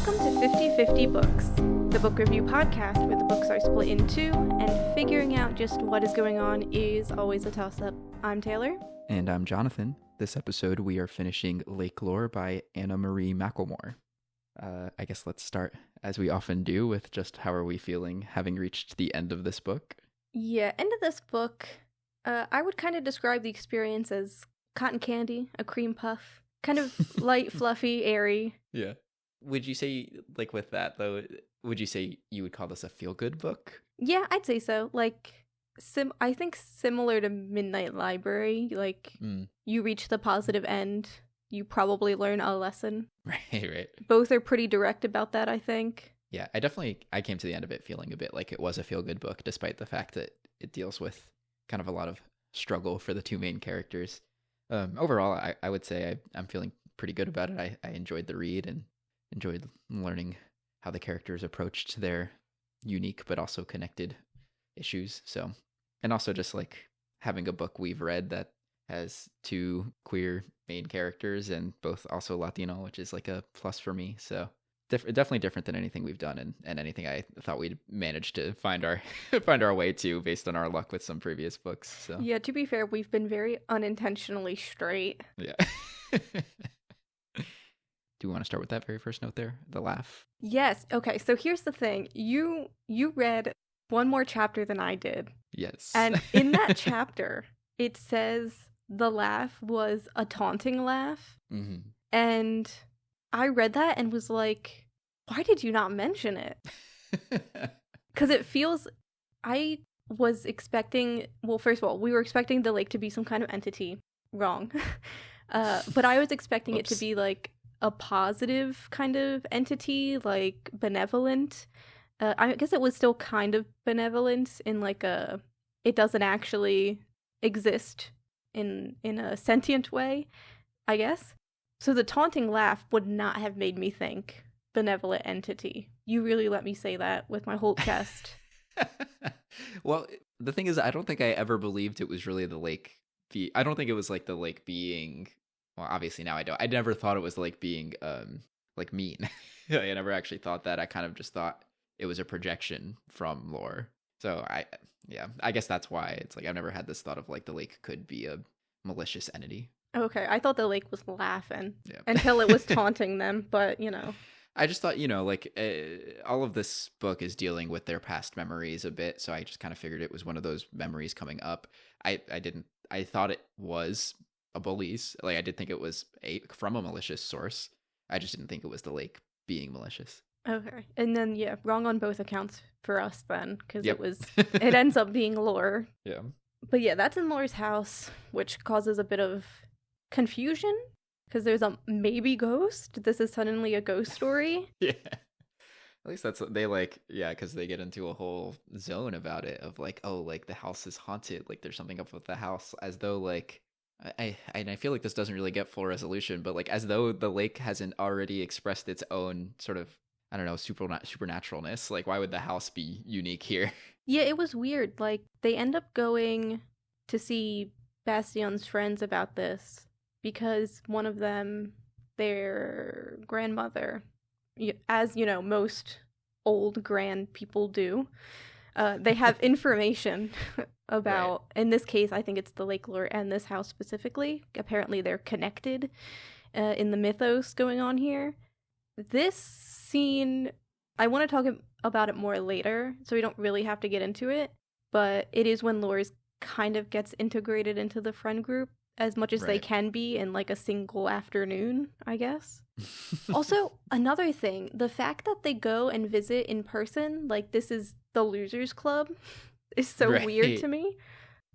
Welcome to 50/50 Books, the book review podcast where the books are split in two, and figuring out just what is going on is always a toss-up. I'm Taylor. And I'm Jonathan. This episode we are finishing Lakelore by Anna-Marie McLemore. I guess let's start, as we often do, with just how are we feeling having reached the end of this book? Yeah, end of this book, I would kind of describe the experience as cotton candy, a cream puff, kind of light, fluffy, airy. Yeah. Would you say, like with that though, would you say you would call this a feel-good book? Yeah, I'd say so. Like, I think similar to Midnight Library, like, you reach the positive end, you probably learn a lesson. Right. Both are pretty direct about that, I think. Yeah, I came to the end of it feeling a bit like it was a feel-good book, despite the fact that it deals with kind of a lot of struggle for the two main characters. Overall, I would say I'm feeling pretty good about it. I enjoyed the read and enjoyed learning how the characters approached their unique but also connected issues. So, and also just like having a book we've read that has two queer main characters and both also Latino, which is like a plus for me. So definitely different than anything we've done and anything I thought we'd managed to find our find our way to based on our luck with some previous books. So yeah, to be fair, we've been very unintentionally straight. Yeah. Do you want to start with that very first note there? The laugh? Yes. Okay, so here's the thing. You read one more chapter than I did. Yes. And in that chapter, it says the laugh was a taunting laugh. Mm-hmm. And I read that and was like, why did you not mention it? Because it feels, I was expecting, well, first of all, we were expecting the lake to be some kind of entity. Wrong. But I was expecting it to be like a positive kind of entity, like benevolent. I guess it was still kind of benevolent in like it doesn't actually exist in a sentient way, I guess. So the taunting laugh would not have made me think benevolent entity. You really let me say that with my whole chest. Well, the thing is, I don't think I ever believed it was really the lake. I don't think it was like the lake being. Well, obviously now I don't. I never thought it was like being like mean. I never actually thought that. I kind of just thought it was a projection from lore. So I guess that's why it's like I've never had this thought of like the lake could be a malicious entity. Okay, I thought the lake was laughing until it was taunting them, but you know. I just thought, like all of this book is dealing with their past memories a bit, so I just kind of figured it was one of those memories coming up. I thought it was a bully's. Like I did think it was from a malicious source. I just didn't think it was the lake being malicious. Okay, and then wrong on both accounts for us then, because it ends up being Lore. Yeah. But yeah, that's in Lore's house, which causes a bit of confusion because there's a maybe ghost. This is suddenly a ghost story. Yeah. At least that's what they like. Yeah, because they get into a whole zone about it of like, oh, like the house is haunted. Like there's something up with the house, as though like I feel like this doesn't really get full resolution, but like as though the lake hasn't already expressed its own sort of, I don't know, supernaturalness. Like why would the house be unique here? Yeah, it was weird. Like they end up going to see Bastián's friends about this because one of them, their grandmother, as you know, most old grand people do, they have information about, right. In this case, I think it's the Lakelore and this house specifically. Apparently they're connected in the mythos going on here. This scene, I want to talk about it more later, so we don't really have to get into it, but it is when Lore's kind of gets integrated into the friend group as much as they can be in like a single afternoon, I guess. Also, another thing, the fact that they go and visit in person, like this is the Losers Club, is so weird to me.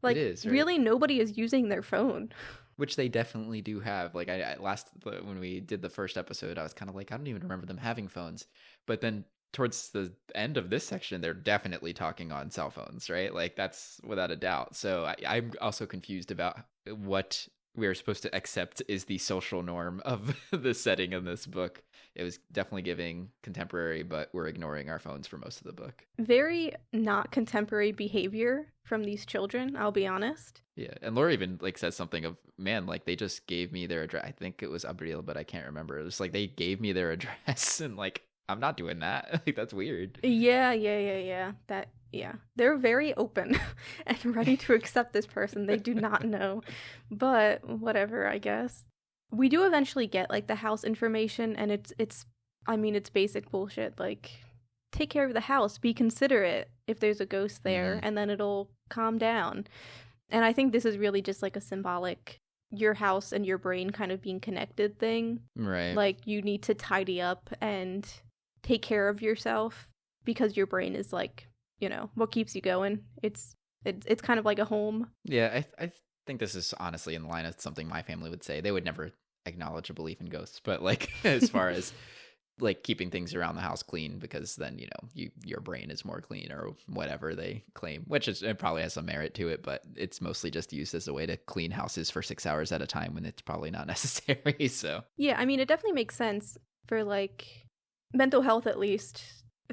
Like, it is, right? Really, nobody is using their phone. Which they definitely do have. Like, when we did the first episode, I was kind of like, I don't even remember them having phones. But then towards the end of this section, they're definitely talking on cell phones, right? Like, that's without a doubt. So I'm also confused about what we are supposed to accept is the social norm of the setting in this book. It was definitely giving contemporary, but we're ignoring our phones for most of the book. Very not contemporary behavior from these children, I'll be honest. Yeah, and Laura even like says something of, man, like they just gave me their address. I think it was Abreil, but I can't remember. It was like they gave me their address and like I'm not doing that. Like, that's weird. Yeah. They're very open and ready to accept this person they do not know. But whatever, I guess. We do eventually get like the house information, and it's basic bullshit. Like, take care of the house, be considerate if there's a ghost there, and then it'll calm down. And I think this is really just like a symbolic your house and your brain kind of being connected thing. Right. Like, you need to tidy up and take care of yourself because your brain is like, what keeps you going. It's kind of like a home. Yeah, I think this is honestly in line with something my family would say. They would never acknowledge a belief in ghosts, but like as far as like keeping things around the house clean, because then your brain is more clean or whatever they claim, which it probably has some merit to it, but it's mostly just used as a way to clean houses for 6 hours at a time when it's probably not necessary. So yeah, it definitely makes sense for like mental health. At least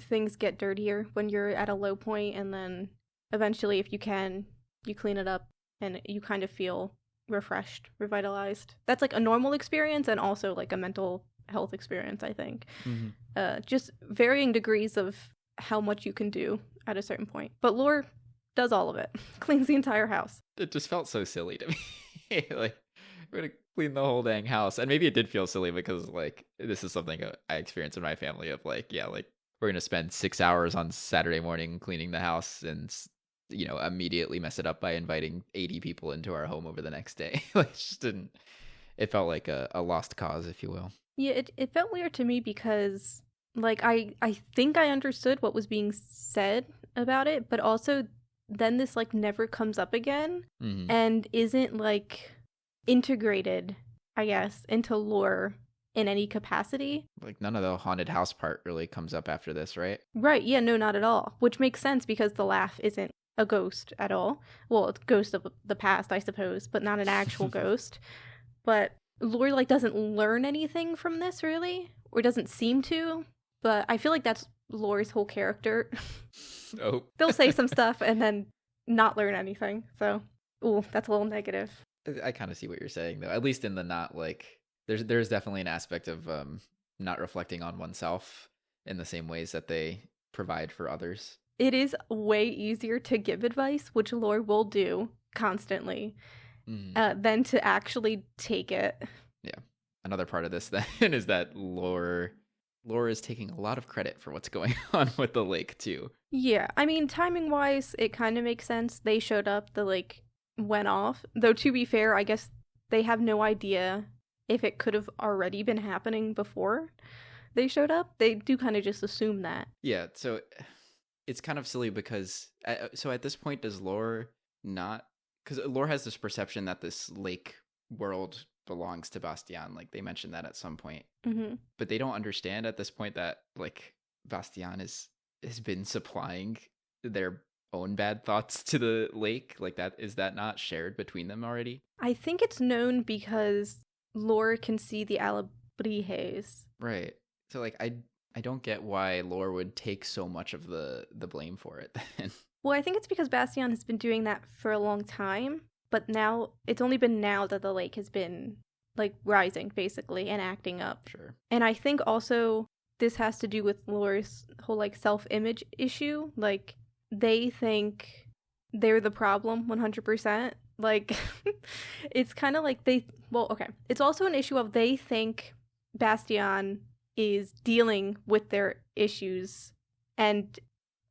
things get dirtier when you're at a low point, and then eventually, if you can, you clean it up and you kind of feel refreshed, revitalized. That's like a normal experience and also like a mental health experience, I think. Just varying degrees of how much you can do at a certain point. But Lore does all of it. Cleans the entire house. It just felt so silly to me. Like, we're gonna clean the whole dang house. And maybe it did feel silly because like this is something I experienced in my family of like, yeah, like we're gonna spend 6 hours on Saturday morning cleaning the house and immediately mess it up by inviting 80 people into our home over the next day. Like, it just didn't. It felt like a lost cause, if you will. Yeah, it felt weird to me because like I think I understood what was being said about it, but also then this like never comes up again and isn't like integrated, I guess, into lore in any capacity. Like, none of the haunted house part really comes up after this, right? Right, yeah, no, not at all. Which makes sense because the laugh isn't a ghost at all. Well, it's a ghost of the past, I suppose, but not an actual ghost. But Lore like doesn't learn anything from this really, or doesn't seem to. But I feel like that's Lore's whole character. Oh. They'll say some stuff and then not learn anything. So, ooh, that's a little negative. I kind of see what you're saying though. At least in the not like there's definitely an aspect of not reflecting on oneself in the same ways that they provide for others. It is way easier to give advice, which Lore will do constantly, than to actually take it. Yeah. Another part of this then is that Lore is taking a lot of credit for what's going on with the lake too. Yeah, timing wise, it kind of makes sense. They showed up, the lake went off. Though to be fair, I guess they have no idea if it could have already been happening before they showed up. They do kind of just assume that. Yeah, so it's kind of silly because so at this point does Lore not, because Lore has this perception that this lake world belongs to Bastián. Like, they mentioned that at some point, but they don't understand at this point that like Bastián has been supplying their own bad thoughts to the lake. Like, that is that not shared between them already? I think it's known because Lore can see the Ableises. Right. So like I don't get why Lore would take so much of the blame for it then. Well, I think it's because Bastián has been doing that for a long time, but now it's only been now that the lake has been like rising basically and acting up. Sure. And I think also this has to do with Lore's whole like self-image issue. Like, they think they're the problem 100%. Like, it's kind of like it's also an issue of they think Bastián is dealing with their issues. And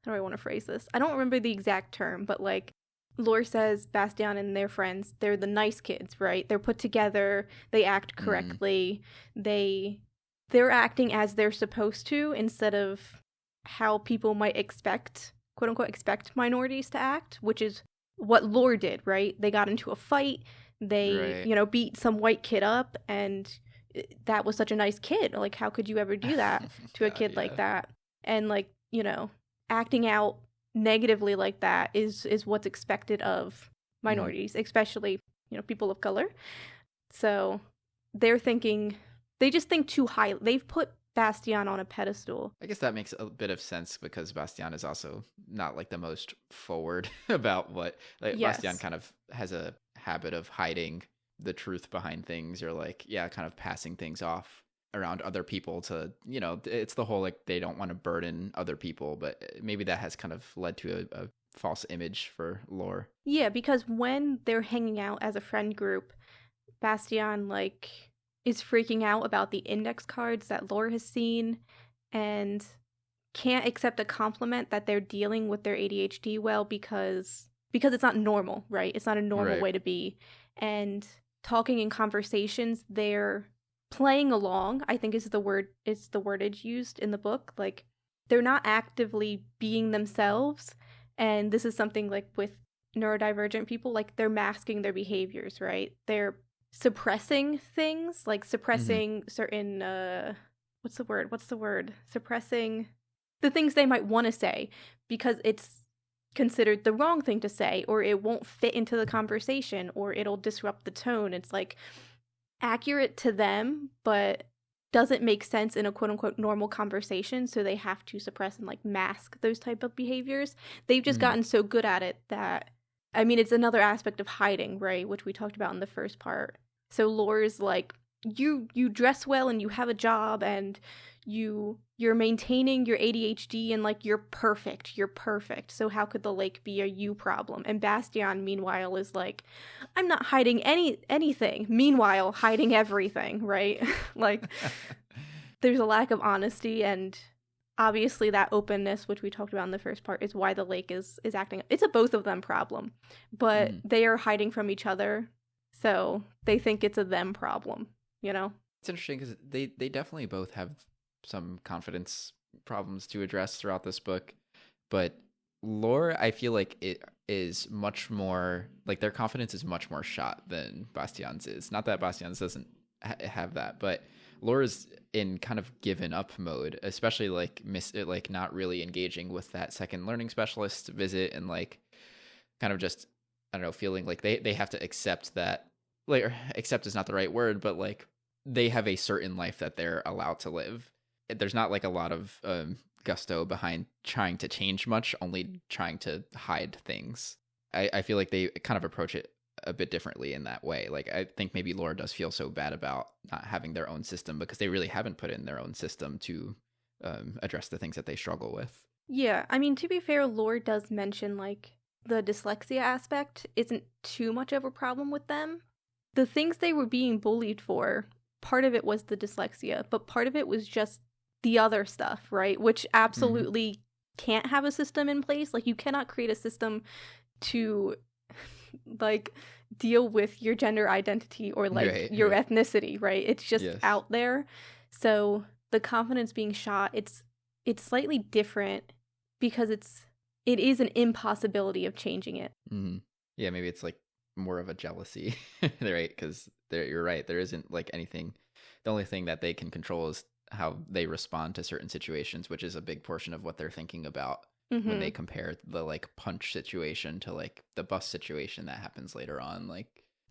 how do I want to phrase this? I don't remember the exact term, but like Lore says Bastián and their friends, they're the nice kids, right? They're put together, they act correctly, they're acting as they're supposed to instead of how people might expect, quote unquote, expect minorities to act, which is what Lore did, right? They got into a fight, they, beat some white kid up, and that was such a nice kid. Like, how could you ever do that to a kid like that? And like, acting out negatively like that is what's expected of minorities, especially, people of color. So they just think too high. They've put Bastián on a pedestal. I guess that makes a bit of sense because Bastián is also not like the most forward about what, like, yes. Bastián kind of has a habit of hiding the truth behind things, or like, kind of passing things off around other people to, it's the whole, like, they don't want to burden other people, but maybe that has kind of led to a false image for Lore. Yeah, because when they're hanging out as a friend group, Bastian, like, is freaking out about the index cards that Lore has seen and can't accept a compliment that they're dealing with their ADHD well because it's not normal, right? It's not a normal way to be. And talking in conversations, they're playing along, I think is the wordage used in the book. Like, they're not actively being themselves. And this is something like with neurodivergent people, like they're masking their behaviors, right? They're suppressing things, like suppressing certain, what's the word? Suppressing the things they might want to say because it's considered the wrong thing to say, or it won't fit into the conversation, or it'll disrupt the tone. It's like accurate to them, but doesn't make sense in a quote-unquote normal conversation, so they have to suppress and like mask those type of behaviors. They've just gotten so good at it that, I mean, it's another aspect of hiding, right, which we talked about in the first part. So Lore's like, you dress well and you have a job and you're maintaining your ADHD and like you're perfect, so how could the lake be a you problem? And Bastian, meanwhile, is like, I'm not hiding anything, meanwhile hiding everything, right? Like, there's a lack of honesty, and obviously that openness, which we talked about in the first part, is why the lake is acting. It's a both of them problem, but they are hiding from each other, so they think it's a them problem, It's interesting because they definitely both have some confidence problems to address throughout this book, but Lore, I feel like it is much more, like, their confidence is much more shot than Bastian's is. Not that Bastian's doesn't have that, but Lore is in kind of given up mode, especially like not really engaging with that second learning specialist visit, and like kind of just, I don't know, feeling like they have to accept that, like, or accept is not the right word, but like they have a certain life that they're allowed to live. There's not like a lot of gusto behind trying to change much, only trying to hide things. I feel like they kind of approach it a bit differently in that way. Like, I think maybe Laura does feel so bad about not having their own system because they really haven't put in their own system to address the things that they struggle with. Yeah, I mean, to be fair, Lore does mention, like, the dyslexia aspect isn't too much of a problem with them. The things they were being bullied for, part of it was the dyslexia, but part of it was just the other stuff, right? Which absolutely can't have a system in place. Like, you cannot create a system to, like, deal with your gender identity or, like, your ethnicity, right? It's just out there. So the confidence being shot, it's slightly different because it is an impossibility of changing it. Yeah, maybe it's like more of a jealousy, right? Because you're right, there isn't like anything. The only thing that they can control is how they respond to certain situations, which is a big portion of what they're thinking about when they compare the like punch situation to like the bus situation that happens later on. Like,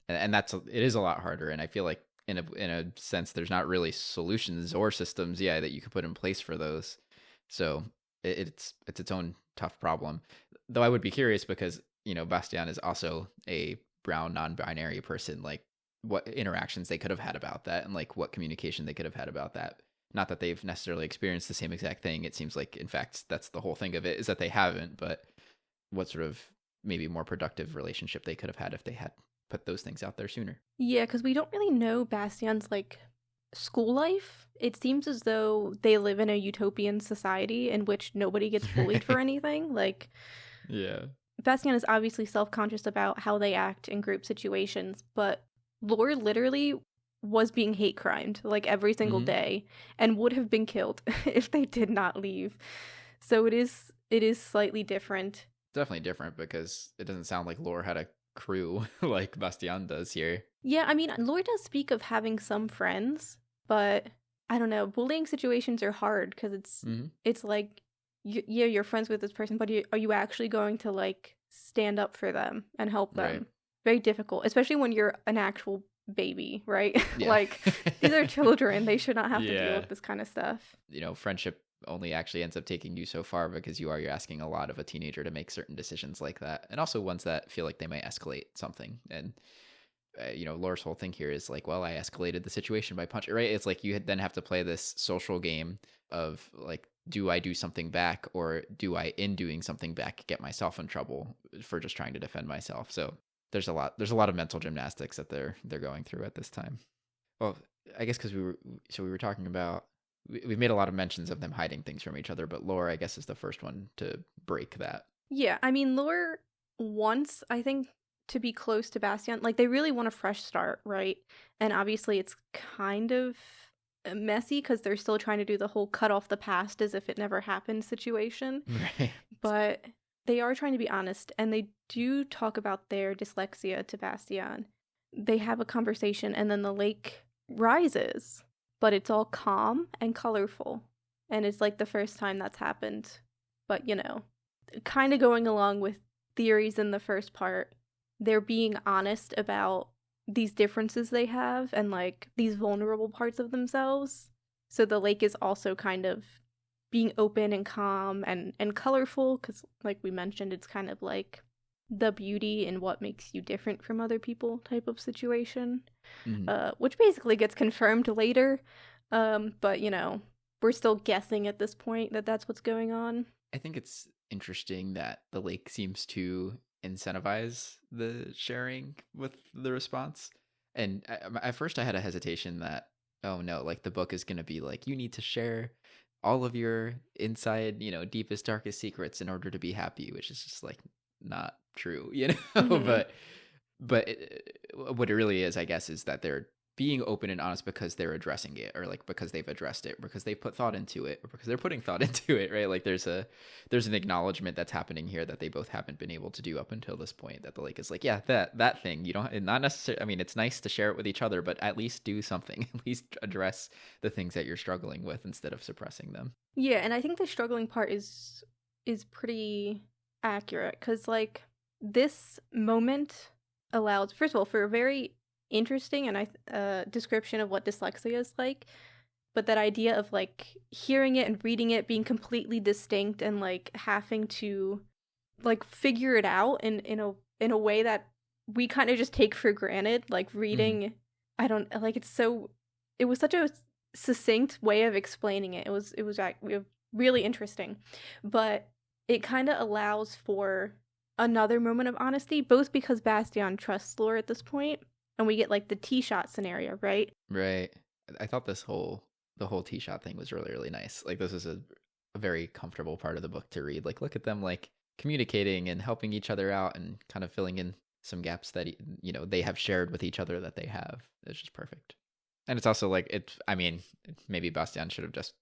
and it is a lot harder. And I feel like in a sense, there's not really solutions or systems, that you can put in place for those. So it's its own tough problem. Though I would be curious because, Bastian is also a brown non-binary person, like what interactions they could have had about that and like what communication they could have had about that. Not that they've necessarily experienced the same exact thing. It seems like, in fact, that's the whole thing of it, is that they haven't, but what sort of maybe more productive relationship they could have had if they had put those things out there sooner. Yeah, because we don't really know Bastian's, like, school life. It seems as though they live in a utopian society in which nobody gets bullied for anything. Like, Bastian is obviously self-conscious about how they act in group situations, but Lore literally was being hate crimed like every single day and would have been killed if they did not leave. So it is slightly different. Definitely different because it doesn't sound like Lore had a crew like Bastian does here. Yeah, I mean, Lore does speak of having some friends, but I don't know, bullying situations are hard because it's like, you're friends with this person, but are you actually going to like stand up for them and help them? Right. Very difficult, especially when you're an actual baby, right? Like, these are children. They should not have to deal with this kind of stuff. Friendship only actually ends up taking you so far because you're asking a lot of a teenager to make certain decisions like that, and also ones that feel like they might escalate something. And Lore's whole thing here is like, well, I escalated the situation by punching, right? It's like you then have to play this social game of like, do I do something back, or do I, in doing something back, get myself in trouble for just trying to defend myself? So there's a lot of mental gymnastics that they're going through at this time. Well, I guess because we were talking about, we've made a lot of mentions of them hiding things from each other, but Lore, I guess, is the first one to break that. Yeah, I mean, Lore wants, I think, to be close to Bastian. Like, they really want a fresh start, right? And obviously it's kind of messy because they're still trying to do the whole cut off the past as if it never happened situation. Right. But they are trying to be honest, and they do talk about their dyslexia to Bastian. They have a conversation, and then the lake rises, but it's all calm and colorful. And it's like the first time that's happened. But, kind of going along with theories in the first part, they're being honest about these differences they have and like these vulnerable parts of themselves. So the lake is also kind of being open and calm and colorful because, like we mentioned, it's kind of like the beauty in what makes you different from other people type of situation, which basically gets confirmed later. But, we're still guessing at this point that that's what's going on. I think it's interesting that the lake seems to incentivize the sharing with the response. And at first I had a hesitation that, oh no, like the book is going to be like, you need to share all of your inside, deepest, darkest secrets in order to be happy, which is just like not true, Mm-hmm. but what it really is, I guess, is that they're being open and honest because they're addressing it, or like because they've addressed it, because they've put thought into it, or because they're putting thought into it, right? Like there's an acknowledgement that's happening here that they both haven't been able to do up until this point, that the lake is like, yeah, that thing, you don't, not necessarily, I mean, it's nice to share it with each other, but at least do something, at least address the things that you're struggling with instead of suppressing them. Yeah, and I think the struggling part is pretty accurate because like this moment allows, first of all, for a very interesting and description of what dyslexia is like, but that idea of like hearing it and reading it being completely distinct and like having to like figure it out in a way that we kind of just take for granted, like reading. I don't like, it was such a succinct way of explaining it. It was really interesting, but it kind of allows for another moment of honesty, both because Bastian trusts Lore at this point, and we get like the tee shot scenario, right? Right. I thought the whole tee shot thing was really, really nice. Like this is a very comfortable part of the book to read. Like look at them like communicating and helping each other out and kind of filling in some gaps that they have shared with each other that they have. It's just perfect. And it's also like I mean, maybe Bastian should have just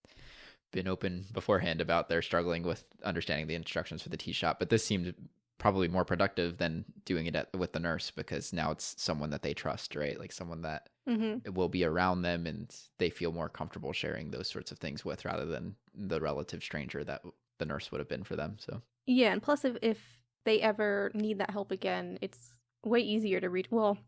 been open beforehand about their struggling with understanding the instructions for the tee shot, but this seemed probably more productive than doing it with the nurse, because now it's someone that they trust, right? Like someone that will be around them and they feel more comfortable sharing those sorts of things with, rather than the relative stranger that the nurse would have been for them. So yeah, and plus if they ever need that help again, it's way easier to read. Well,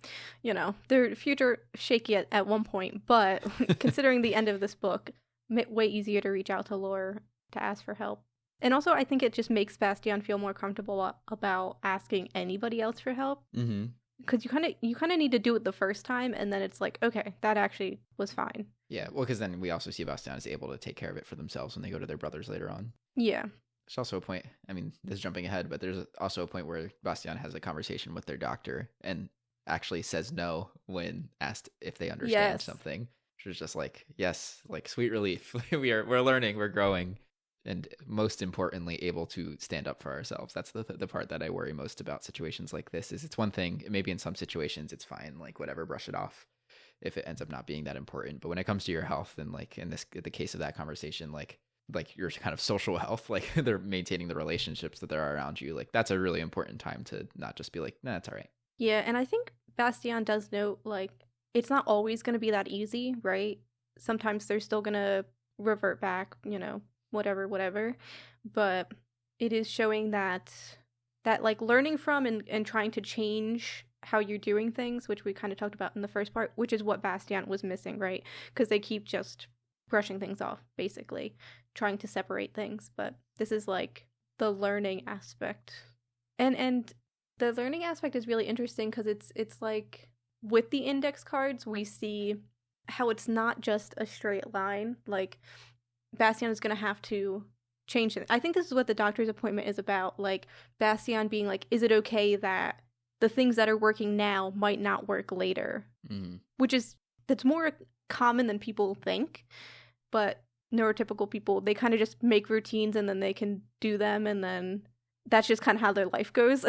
their future shaky at one point, but considering the end of this book, way easier to reach out to Lore to ask for help. And also, I think it just makes Bastian feel more comfortable about asking anybody else for help. Because you kind of need to do it the first time, and then it's like, okay, that actually was fine. Yeah, well, because then we also see Bastian is able to take care of it for themselves when they go to their brothers later on. Yeah. There's also a point, I mean, this is jumping ahead, but there's also a point where Bastian has a conversation with their doctor and actually says no when asked if they understand something. Which is just like, yes, like sweet relief. We're learning, we're growing. And most importantly, able to stand up for ourselves. That's the part that I worry most about situations like this. Is it's one thing, maybe in some situations it's fine, like whatever, brush it off if it ends up not being that important. But when it comes to your health, and like in the case of that conversation, like your kind of social health, like they're maintaining the relationships that there are around you, like that's a really important time to not just be like, nah, it's all right. Yeah, and I think Bastian does note, like, it's not always going to be that easy, right? Sometimes they're still going to revert back, whatever, but it is showing that like learning from and trying to change how you're doing things, which we kind of talked about in the first part, which is what Bastian was missing, right? Because they keep just brushing things off, basically trying to separate things. But this is like the learning aspect, and the learning aspect is really interesting because it's like with the index cards, we see how it's not just a straight line. Like, Bastian is going to have to change it. I think this is what the doctor's appointment is about. Like, Bastian being like, is it okay that the things that are working now might not work later? Which is, that's more common than people think. But neurotypical people, they kind of just make routines and then they can do them, and then that's just kind of how their life goes.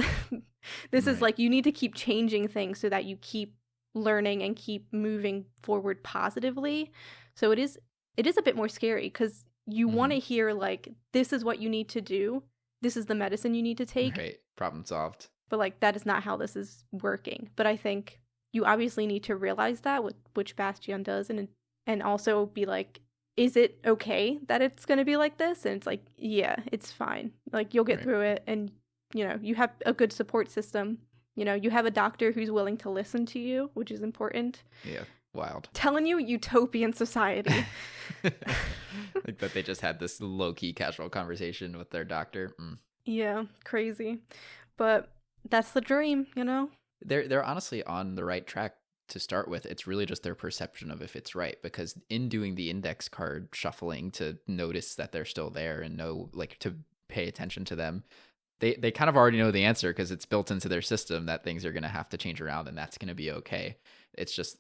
This is like, you need to keep changing things so that you keep learning and keep moving forward positively. So it is a bit more scary, because you want to hear, like, this is what you need to do, this is the medicine you need to take. Right, problem solved. But, like, that is not how this is working. But I think you obviously need to realize that, which Bastian does, and also be like, is it okay that it's going to be like this? And it's like, yeah, it's fine. Like, you'll get through it, and, you know, you have a good support system. You know, you have a doctor who's willing to listen to you, which is important. Yeah, wild. Telling you, utopian society. Like that they just had this low-key casual conversation with their doctor. Yeah, crazy. But that's the dream, you know? They're honestly on the right track to start with. It's really just their perception of if it's right, because in doing the index card shuffling to notice that they're still there and know, like, to pay attention to them, they kind of already know the answer, because it's built into their system that things are going to have to change around, and that's going to be okay. It's just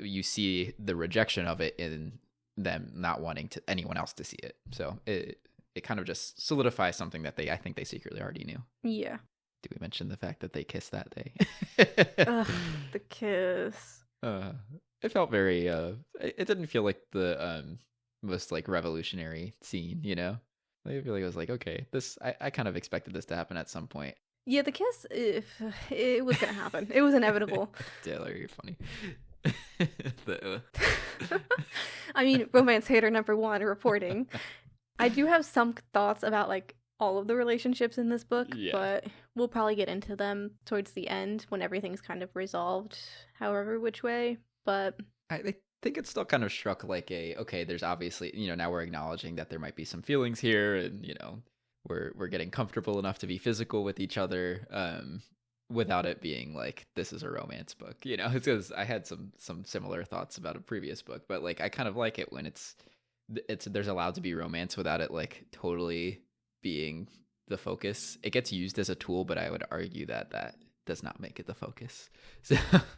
you see the rejection of it in them not wanting anyone else to see it. So it kind of just solidifies something that I think they secretly already knew. Yeah. Did we mention the fact that they kissed that day? Ugh, the kiss. It felt very it didn't feel like the most, like, revolutionary scene, you know? I feel like I was like, okay, this I kind of expected this to happen at some point. Yeah, the kiss, it was gonna happen. It was inevitable. Taylor, you're funny. I mean, romance hater number one reporting. I do have some thoughts about, like, all of the relationships in this book, but we'll probably get into them towards the end when everything's kind of resolved, however which way. But I think it still kind of struck like okay, there's obviously, you know, now we're acknowledging that there might be some feelings here, and, you know, we're getting comfortable enough to be physical with each other, without it being like this is a romance book, you know. It's because I had some similar thoughts about a previous book, but, like, I kind of like it when it's there's allowed to be romance without it, like, totally being the focus. It gets used as a tool, but I would argue that does not make it the focus.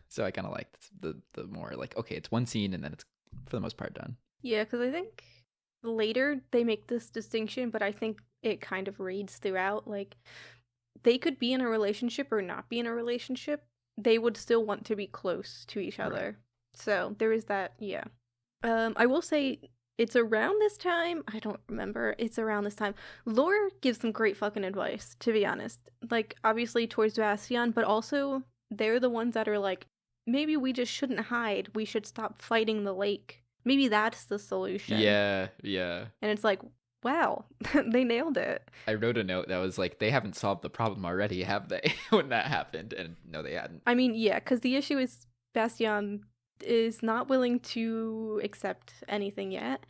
So I kind of liked the more, like, okay, it's one scene and then it's for the most part done. Yeah, because I think later they make this distinction, but I think it kind of reads throughout. Like, they could be in a relationship or not be in a relationship. They would still want to be close to each other. Right. So there is that, yeah. I will say, it's around this time, I don't remember, it's around this time, Lore gives some great fucking advice, to be honest. Like, obviously towards Bastian, but also they're the ones that are like, maybe we just shouldn't hide, we should stop fighting the lake. Maybe that's the solution. Yeah. And it's like, wow, they nailed it. I wrote a note that was like, they haven't solved the problem already, have they? When that happened, and no, they hadn't. I mean, yeah, because the issue is Bastian is not willing to accept anything yet.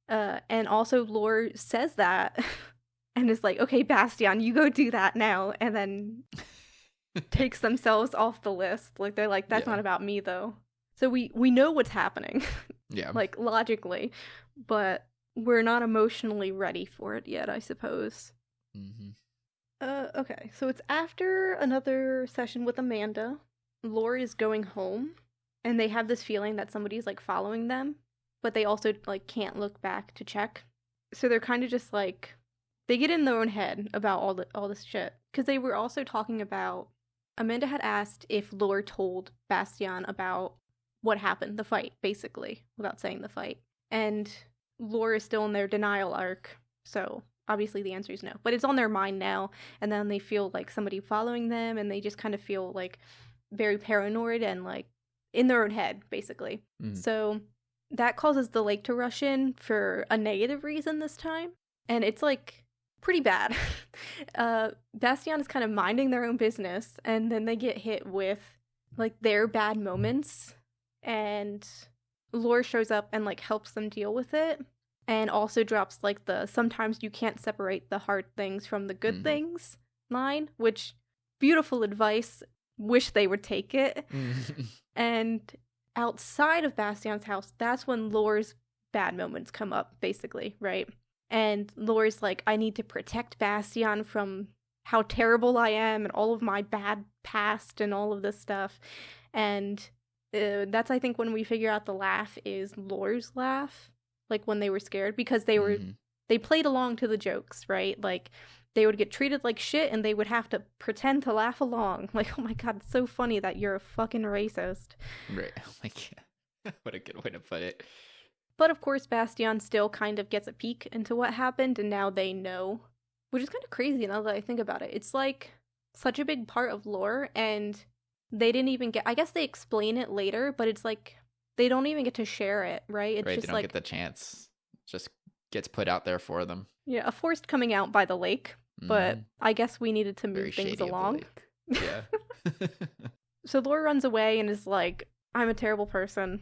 And also Lore says that and is like, okay, Bastian, you go do that now, and then takes themselves off the list. Like, they're like, that's not about me, though. So we know what's happening. Yeah. Like, logically, but we're not emotionally ready for it yet, I suppose. Okay, so it's after another session with Amanda. Lore is going home, and they have this feeling that somebody's, like, following them, but they also, like, can't look back to check. So they're kind of just, like, they get in their own head about all this shit. Because they were also talking about, Amanda had asked if Lore told Bastian about what happened, the fight, basically, without saying the fight. And Lore is still in their denial arc, so obviously the answer is no. But it's on their mind now, and then they feel like somebody following them, and they just kind of feel, like, very paranoid and, like, in their own head, basically. So that causes the lake to rush in for a negative reason this time, and it's, like, pretty bad. Bastian is kind of minding their own business, and then they get hit with, like, their bad moments, and Lore shows up and, like, helps them deal with it, and also drops, like, the sometimes you can't separate the hard things from the good things line, which, beautiful advice. wish they would take it. And outside of Bastian's house, that's when Lore's bad moments come up, basically, right? And Lore's like, I need to protect Bastian from how terrible I am and all of my bad past and all of this stuff. And that's, I think, when we figure out the laugh is Lore's laugh, like when they were scared, because they played along to the jokes, right? Like, they would get treated like shit and they would have to pretend to laugh along. Like, oh my god, it's so funny that you're a fucking racist. Right. Like, what a good way to put it. But of course, Bastian still kind of gets a peek into what happened, and now they know. Which is kind of crazy now that I think about it. It's like such a big part of lore, and they didn't even get... I guess they explain it later, but it's like they don't even get to share it, right? It's right, just they don't get the chance. It just gets put out there for them. Yeah, a forest coming out by the lake, but I guess we needed to move Very things shady along. Yeah. So Lore runs away and is like, I'm a terrible person.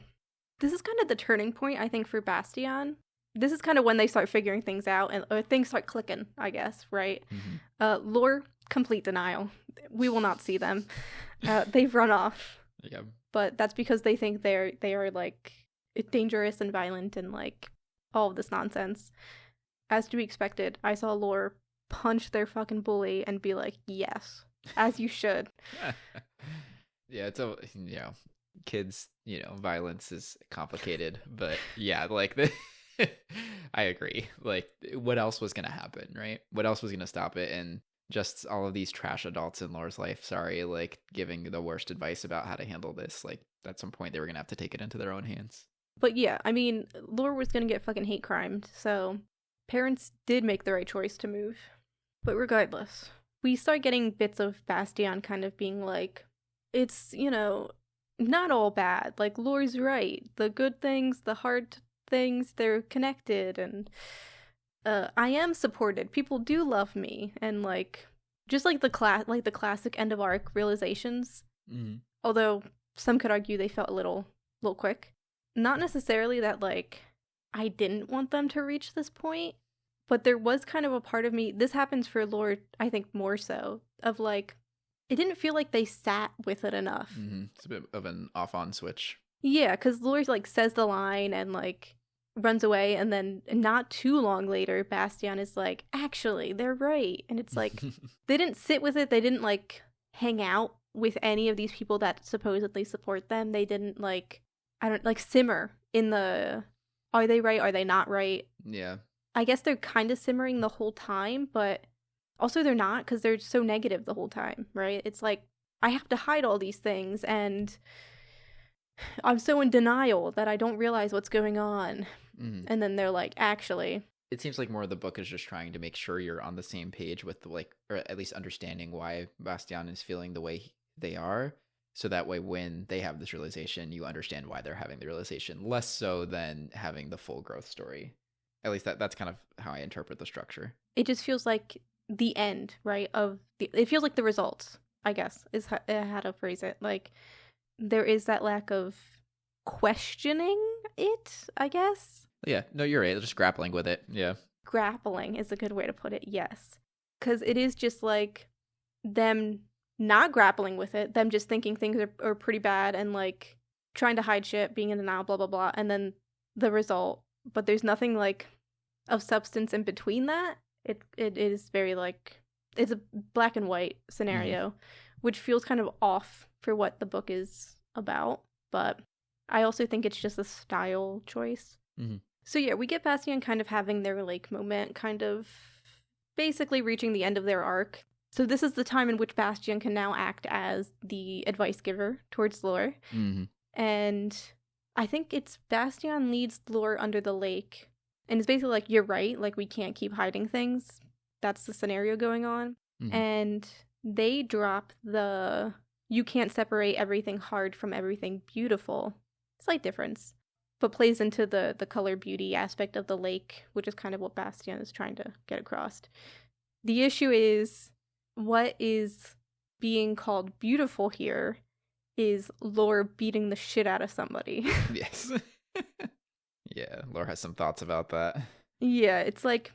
This is kind of the turning point, I think, for Bastian. This is kind of when they start figuring things out and things start clicking, I guess, right? Lore, complete denial. We will not see them. They've run off. Yeah. But that's because they think they are like dangerous and violent and like all of this nonsense. As to be expected, I saw Lore punch their fucking bully and be like, yes, as you should. Yeah, it's kids, violence is complicated, but yeah, like I agree. Like, what else was gonna happen, right? What else was gonna stop it? And just all of these trash adults in Lore's life, like giving the worst advice about how to handle this. Like, at some point they were gonna have to take it into their own hands. But yeah, I mean, Lore was gonna get fucking hate crimed, so parents did make the right choice to move. But regardless, we start getting bits of Bastian kind of being like, it's, not all bad. Like, Lore's right. The good things, the hard things, they're connected, and I am supported. People do love me, and like, just like the classic end of arc realizations. Although some could argue they felt a little quick. Not necessarily that like I didn't want them to reach this point, but there was kind of a part of me. This happens for Lore, I think, more so, of like, it didn't feel like they sat with it enough. It's a bit of an off-on switch. Yeah, because Lore like says the line and like runs away, and then not too long later, Bastian is like, actually, they're right. And it's like, they didn't sit with it. They didn't like hang out with any of these people that supposedly support them. They didn't like, simmer in the, are they right? Are they not right? Yeah. I guess they're kind of simmering the whole time, but also they're not, because they're so negative the whole time, right? It's like, I have to hide all these things, and I'm so in denial that I don't realize what's going on. And then they're like, actually. It seems like more of the book is just trying to make sure you're on the same page with, like, or at least understanding why Bastian is feeling the way they are. So that way, when they have this realization, you understand why they're having the realization, less so than having the full growth story. At least that's kind of how I interpret the structure. It just feels like the end, right? It feels like the results, I guess, is how to phrase it. Like, there is that lack of questioning it, I guess. Yeah, no, you're right. Just grappling with it. Yeah. Grappling is a good way to put it, yes. Because it is just like them not grappling with it, them just thinking things are pretty bad and like trying to hide shit, being in denial, blah, blah, blah. And then the result. But there's nothing like of substance in between that. It is very like, it's a black and white scenario, which feels kind of off for what the book is about. But I also think it's just a style choice. So yeah, we get Bastian kind of having their like moment, kind of basically reaching the end of their arc. So this is the time in which Bastian can now act as the advice giver towards Lore. And I think it's Bastian leads Lore under the lake. And it's basically like, you're right, like, we can't keep hiding things. That's the scenario going on. And they drop the, you can't separate everything hard from everything beautiful. Slight difference. But plays into the color beauty aspect of the lake, which is kind of what Bastian is trying to get across. The issue is, what is being called beautiful here is Lore beating the shit out of somebody. Yes. Yeah, Lore has some thoughts about that. Yeah, it's like,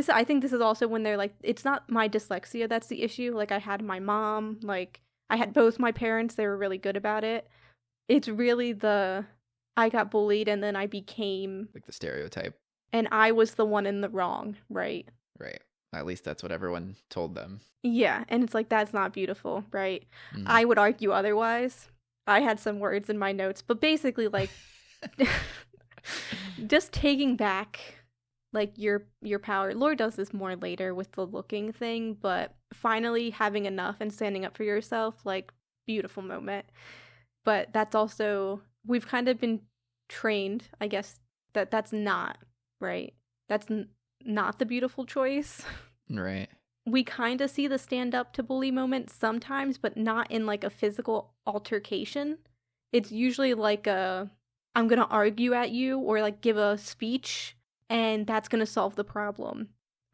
I think this is also when they're like, it's not my dyslexia that's the issue. Like, I had my mom, like, I had both my parents, they were really good about it. It's really I got bullied and then I became, Like the stereotype. and I was the one in the wrong, right? Right. At least that's what everyone told them. Yeah, and it's like, that's not beautiful, right? Mm. I would argue otherwise. I had some words in my notes, but basically, like, just taking back, like, your power. Lore does this more later with the looking thing, but finally having enough and standing up for yourself, like, beautiful moment. But that's also, we've kind of been trained, I guess, that's not, right? That's not the beautiful choice. Right. We kind of see the stand up to bully moment sometimes, but not in like a physical altercation. It's usually like I'm going to argue at you or like give a speech and that's going to solve the problem.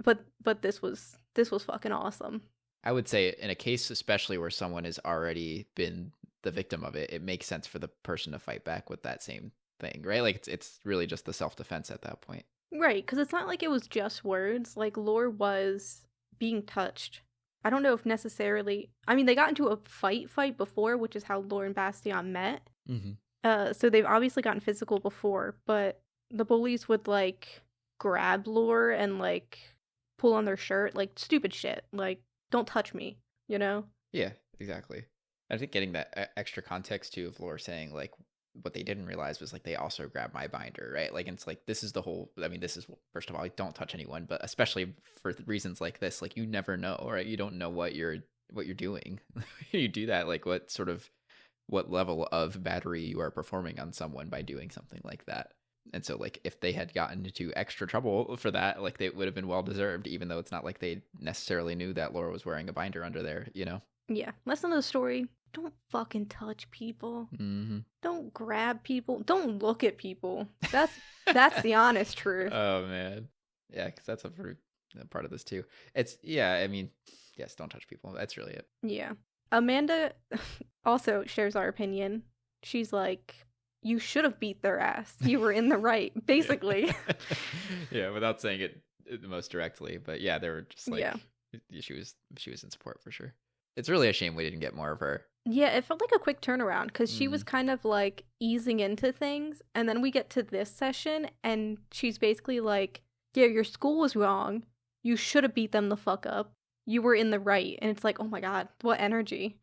But this was fucking awesome. I would say in a case especially where someone has already been the victim of it, it makes sense for the person to fight back with that same thing, right? Like it's really just the self-defense at that point. Right, because it's not like it was just words. Like, Lore was being touched. I don't know if necessarily... I mean, they got into a fight before, which is how Lore and Bastián met. Mm-hmm. So they've obviously gotten physical before, but the bullies would, like, grab Lore and, like, pull on their shirt. Like, stupid shit. Like, don't touch me, you know? Yeah, exactly. I think getting that extra context, too, of Lore saying, like, what they didn't realize was like they also grabbed my binder, right? Like, and it's like this is the whole, I mean, this is, first of all, like, don't touch anyone, but especially for reasons like this, like, you never know, right? You don't know what you're doing. You do that, like, what level of battery you are performing on someone by doing something like that. And so, like, if they had gotten into extra trouble for that, like, they would have been well deserved, even though it's not like they necessarily knew that Laura was wearing a binder under there, you know? Yeah. Lesson of the story: don't fucking touch people. Mm-hmm. Don't grab people. Don't look at people. That's the honest truth. Oh man, yeah, because that's a part of this too. It's, yeah, I mean, yes, don't touch people. That's really it. Yeah. Amanda also shares our opinion. She's like, you should have beat their ass. You were in the right, basically. Yeah, without saying it the most directly, but yeah, they were just like, yeah. she was in support for sure. It's really a shame we didn't get more of her. Yeah, it felt like a quick turnaround because she was kind of like easing into things. And then we get to this session and she's basically like, yeah, your school was wrong. You should have beat them the fuck up. You were in the right. And it's like, oh my God, what energy.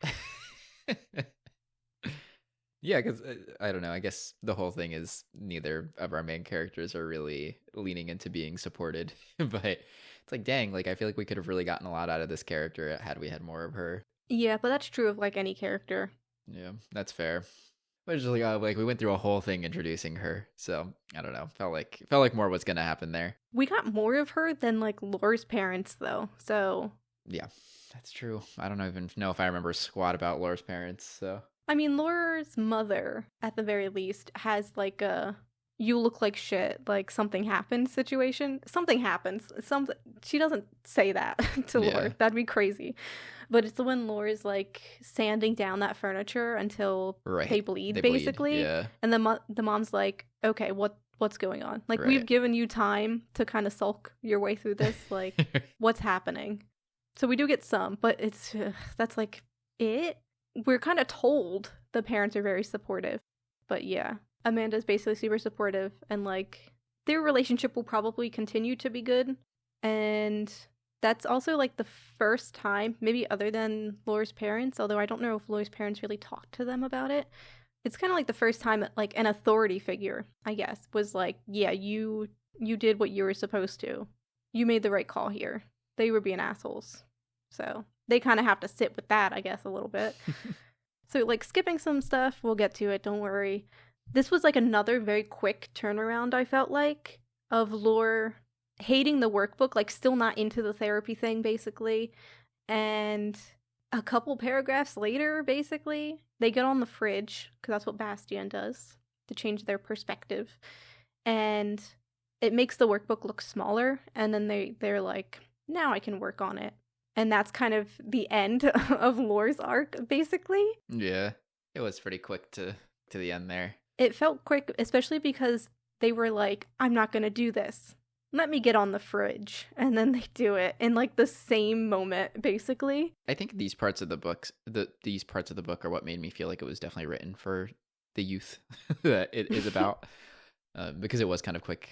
Yeah, because I don't know. I guess the whole thing is neither of our main characters are really leaning into being supported. But it's like, dang, like I feel like we could have really gotten a lot out of this character had we had more of her. Yeah, but that's true of like any character. Yeah, that's fair. But it's just like we went through a whole thing introducing her, so I don't know. Felt like more was gonna happen there. We got more of her than like Lore's parents, though. So yeah, that's true. I don't even know if I remember squat about Lore's parents. So I mean, Lore's mother, at the very least, has like a "you look like shit," like something happened situation. Something happens. She doesn't say that to Lore. That'd be crazy. But it's when Lore is like sanding down that furniture until they bleed, basically. Yeah. And the mom's like, "Okay, what's going on? Like, we've given you time to kind of sulk your way through this. Like, what's happening?" So we do get some, but it's that's like it. We're kind of told the parents are very supportive, but yeah, Amanda's basically super supportive, and like their relationship will probably continue to be good, and that's also like the first time, maybe other than Lore's parents, although I don't know if Lore's parents really talked to them about it. It's kind of like the first time like an authority figure, I guess, was like, yeah, you did what you were supposed to. You made the right call here. They were being assholes. So they kind of have to sit with that, I guess, a little bit. So like skipping some stuff, we'll get to it, don't worry. This was like another very quick turnaround, I felt like, of Lore hating the workbook, like still not into the therapy thing, basically. And a couple paragraphs later, basically, they get on the fridge, because that's what Bastián does, to change their perspective. And it makes the workbook look smaller, and then they're like, now I can work on it. And that's kind of the end of Lore's arc, basically. Yeah, it was pretty quick to the end there. It felt quick, especially because they were like, I'm not going to do this. let me get on the fridge. And then they do it in like the same moment, basically. I think these parts of the book are what made me feel like it was definitely written for the youth that it is about, because it was kind of quick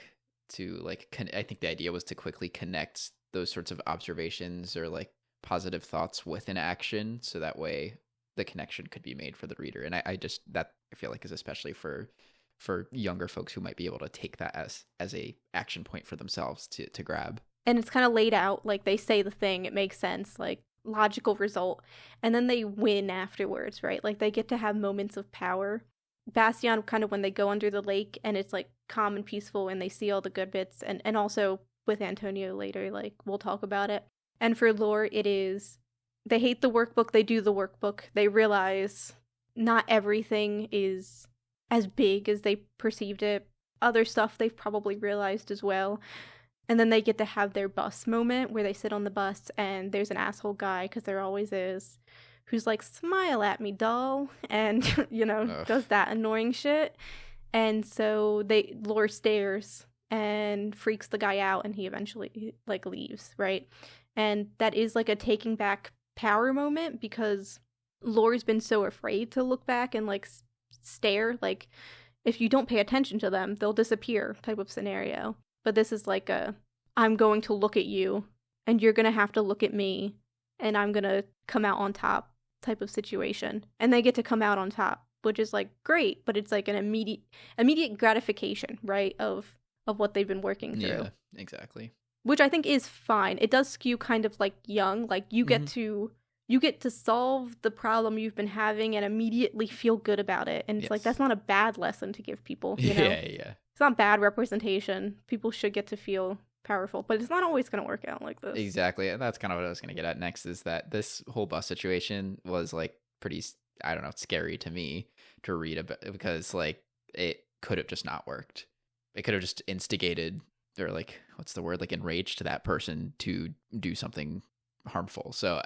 to like. I think the idea was to quickly connect those sorts of observations or like positive thoughts with an action, so that way the connection could be made for the reader. And I feel like is especially for younger folks who might be able to take that as a action point for themselves to grab. And it's kind of laid out, like they say the thing, it makes sense, like logical result, and then they win afterwards, right? Like they get to have moments of power. Bastian, kind of when they go under the lake and it's like calm and peaceful and they see all the good bits, and also with Antonio later, like we'll talk about it. And for Lore, it is, they hate the workbook, they do the workbook, they realize not everything is as big as they perceived it. Other stuff they've probably realized as well. And then they get to have their bus moment where they sit on the bus and there's an asshole guy, because there always is, who's like, smile at me, doll, and, you know, does that annoying shit. And so Lore stares and freaks the guy out, and he eventually, like, leaves, right? And that is, like, a taking back power moment, because Lore's been so afraid to look back and, like, stare. Like, if you don't pay attention to them, they'll disappear type of scenario. But this is like I'm going to look at you, and you're going to have to look at me, and I'm going to come out on top type of situation. And they get to come out on top, which is like great, but it's like an immediate gratification, right, of what they've been working through. Yeah, exactly. Which I think is fine. It does skew kind of like young, like you get to solve the problem you've been having and immediately feel good about it. And it's like, that's not a bad lesson to give people, you know? Yeah. It's not bad representation. People should get to feel powerful, but it's not always going to work out like this. Exactly. And that's kind of what I was going to get at next, is that this whole bus situation was like pretty, I don't know, scary to me to read about, because like it could have just not worked. It could have just instigated, or like, what's the word? Like enraged that person to do something harmful. So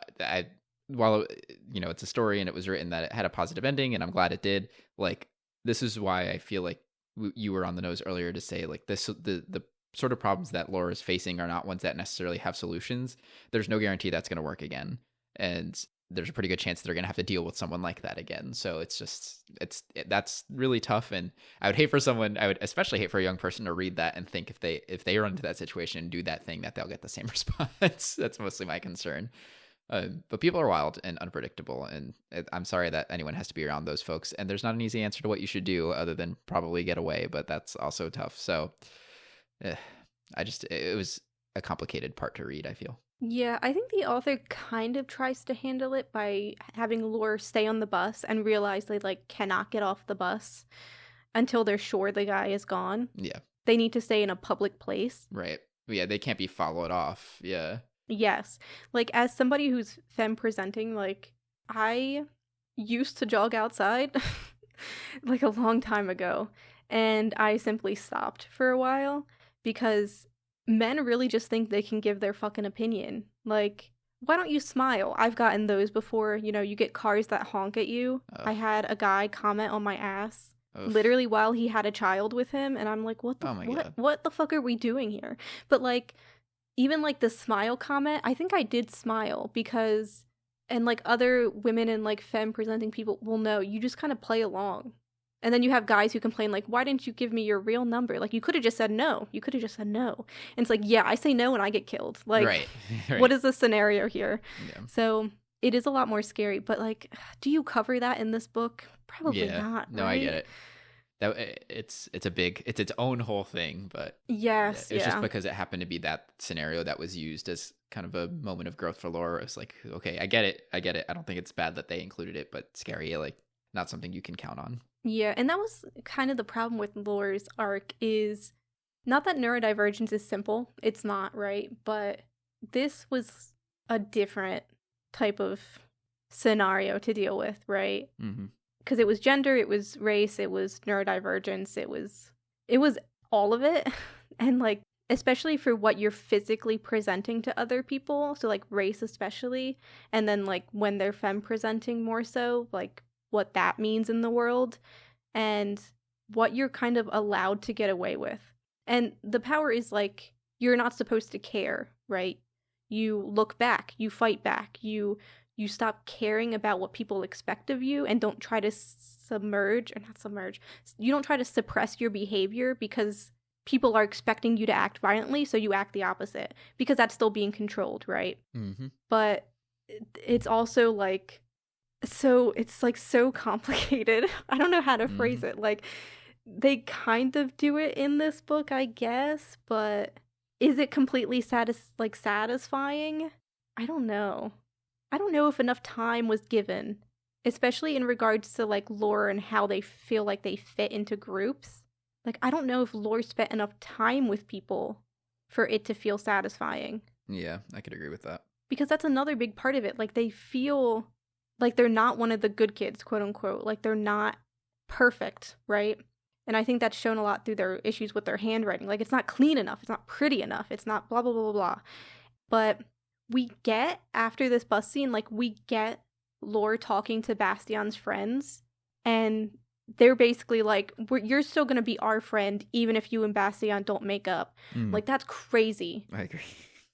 while, you know, it's a story and it was written that it had a positive ending, and I'm glad it did, like, this is why I feel like you were on the nose earlier to say, like, this, the sort of problems that Lore is facing are not ones that necessarily have solutions. There's no guarantee that's going to work again. And there's a pretty good chance that they're going to have to deal with someone like that again. So that's really tough. And I would especially hate for a young person to read that and think if they run into that situation and do that thing, that they'll get the same response. That's mostly my concern. But people are wild and unpredictable, and I'm sorry that anyone has to be around those folks. And there's not an easy answer to what you should do other than probably get away, but that's also tough. So it was a complicated part to read, I feel. Yeah, I think the author kind of tries to handle it by having Lore stay on the bus and realize they like cannot get off the bus until they're sure the guy is gone. Yeah. They need to stay in a public place. Right. Yeah, they can't be followed off. Yeah. Yes. Like, as somebody who's femme presenting, like, I used to jog outside like a long time ago, and I simply stopped for a while because men really just think they can give their fucking opinion. Like, why don't you smile? I've gotten those before. You know, you get cars that honk at you. I had a guy comment on my ass literally while he had a child with him, and I'm like, what the fuck are we doing here? But like, even like the smile comment, I think I did smile because, and like other women and like femme presenting people will know, you just kind of play along. And then you have guys who complain like, why didn't you give me your real number? Like, you could have just said no. You could have just said no. And it's like, yeah, I say no and I get killed. Like, right. What is the scenario here? Yeah. So it is a lot more scary. But like, do you cover that in this book? Probably not. No, right? I get it. It's its own whole thing, but yes, it's just because it happened to be that scenario that was used as kind of a moment of growth for Lore. It's like, okay, I get it. I don't think it's bad that they included it, but scary, like not something you can count on. Yeah, and that was kind of the problem with Lore's arc, is not that neurodivergence is simple. It's not, right? But this was a different type of scenario to deal with, right? Mm-hmm. Because it was gender, it was race, it was neurodivergence, it was all of it. And like, especially for what you're physically presenting to other people, so like race especially, and then like when they're femme presenting more so, like what that means in the world and what you're kind of allowed to get away with. And the power is like, you're not supposed to care, right? You look back, you fight back, you stop caring about what people expect of you and don't try to you don't try to suppress your behavior because people are expecting you to act violently, so you act the opposite because that's still being controlled, right? Mm-hmm. But it's also like, so it's like so complicated. I don't know how to phrase it. Like, they kind of do it in this book, I guess, but is it completely satisfying? I don't know. I don't know if enough time was given, especially in regards to like Lore and how they feel like they fit into groups. Like, I don't know if Lore spent enough time with people for it to feel satisfying. Yeah, I could agree with that. Because that's another big part of it. Like, they feel like they're not one of the good kids, quote unquote. Like, they're not perfect, right? And I think that's shown a lot through their issues with their handwriting. Like, it's not clean enough. It's not pretty enough. It's not blah, blah, blah, blah, blah. But we get, after this bus scene, like, we get Lore talking to Bastian's friends. And they're basically like, you're still going to be our friend, even if you and Bastian don't make up. Like, that's crazy. I agree.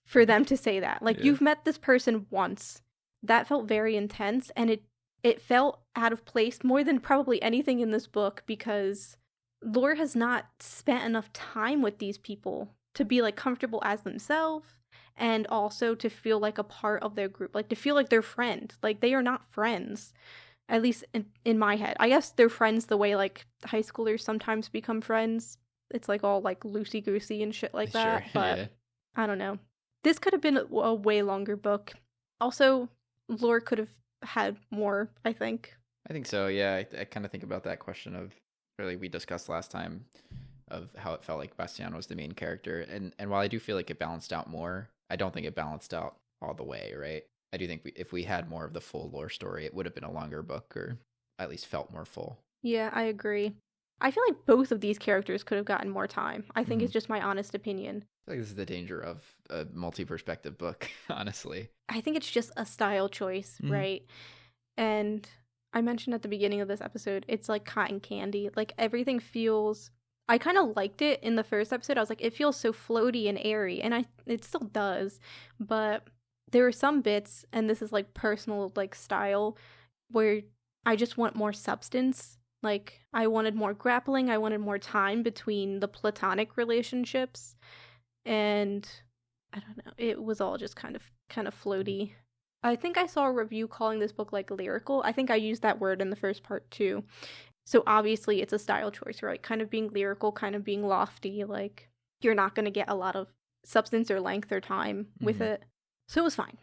For them to say that. Like, Yeah. You've met this person once. That felt very intense. And it felt out of place more than probably anything in this book because Lore has not spent enough time with these people to be like comfortable as themselves and also to feel like a part of their group, like to feel like they're friends. Like, they are not friends, at least in my head. I guess they're friends the way like high schoolers sometimes become friends. It's like all like loosey-goosey and shit like that. Sure, But yeah. I don't know. This could have been a way longer book. Also, Lore could have had more, I think. I think so, yeah. I kind of think about that question of, really, we discussed last time, of how it felt like Bastian was the main character. And while I do feel like it balanced out more, I don't think it balanced out all the way, right? I do think if we had more of the full Lore story, it would have been a longer book, or at least felt more full. Yeah, I agree. I feel like both of these characters could have gotten more time. I think it's just my honest opinion. I feel like this is the danger of a multi-perspective book, honestly. I think it's just a style choice, right? And I mentioned at the beginning of this episode, it's like cotton candy. Like, everything feels... I kind of liked it in the first episode. I was like, it feels so floaty and airy, and it still does. But there are some bits, and this is like personal like style, where I just want more substance. Like, I wanted more grappling. I wanted more time between the platonic relationships, and I don't know. It was all just kind of floaty. I think I saw a review calling this book like lyrical. I think I used that word in the first part too. So obviously it's a style choice, right? Kind of being lyrical, kind of being lofty. Like, you're not going to get a lot of substance or length or time with it. So it was fine.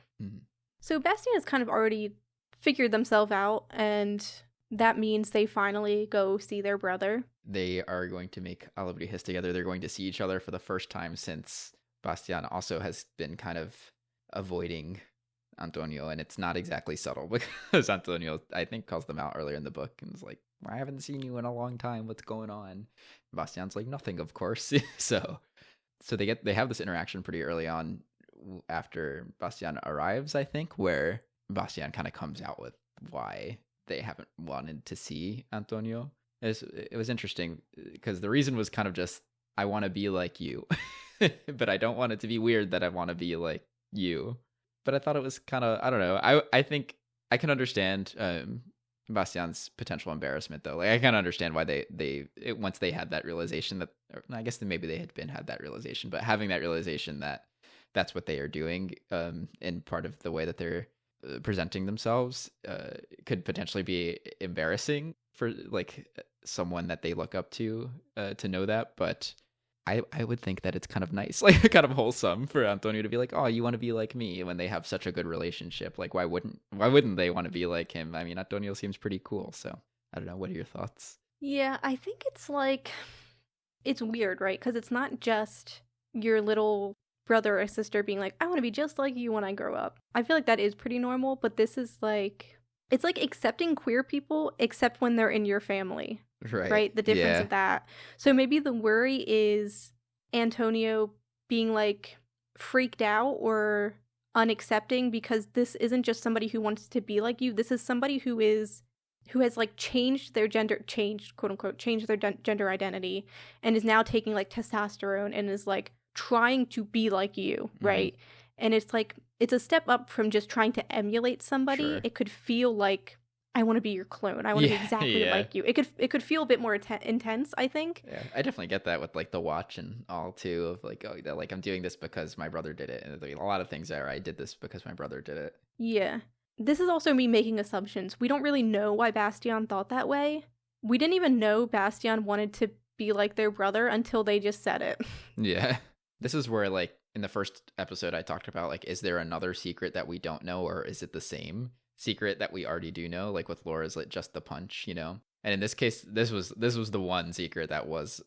So Bastian has kind of already figured themselves out, and that means they finally go see their brother. They are going to make Alebrijes together. They're going to see each other for the first time since Bastian also has been kind of avoiding Antonio, and it's not exactly subtle because Antonio, I think, calls them out earlier in the book and is like, I haven't seen you in a long time. What's going on? Bastian's like, nothing, of course. so they have this interaction pretty early on after Bastian arrives, I think, where Bastian kind of comes out with why they haven't wanted to see Antonio. It was interesting because the reason was kind of just, I want to be like you, but I don't want it to be weird that I want to be like you. But I thought it was kind of, I don't know. I think I can understand Bastian's potential embarrassment, though. Like, I can understand why they once they had that realization that, or I guess maybe they had that realization, but having that realization that that's what they are doing, and part of the way that they're presenting themselves could potentially be embarrassing for like someone that they look up to know that. But I would think that it's kind of nice, like kind of wholesome for Antonio to be like, oh, you want to be like me, when they have such a good relationship. Like, why wouldn't they want to be like him? I mean, Antonio seems pretty cool. So I don't know. What are your thoughts? Yeah, I think it's like, it's weird, right? Because it's not just your little brother or sister being like, I want to be just like you when I grow up. I feel like that is pretty normal, but this is like, it's like accepting queer people except when they're in your family. Right? The difference of that. So maybe the worry is Antonio being like freaked out or unaccepting because this isn't just somebody who wants to be like you. This is somebody who has like changed their gender, quote unquote, changed their gender identity and is now taking like testosterone and is like trying to be like you, right? And it's like, it's a step up from just trying to emulate somebody. Sure. It could feel like, I want to be your clone. I want to be exactly like you. It could feel a bit more intense, I think. Yeah, I definitely get that with like the watch and all too, of like, oh, that, like I'm doing this because my brother did it, and like, a lot of things there. I did this because my brother did it. Yeah. This is also me making assumptions. We don't really know why Bastián thought that way. We didn't even know Bastián wanted to be like their brother until they just said it. Yeah. This is where, like, in the first episode I talked about, like, is there another secret that we don't know, or is it the same secret that we already do know? Like with Laura's, like, just the punch, you know? And in this case, this was the one secret that was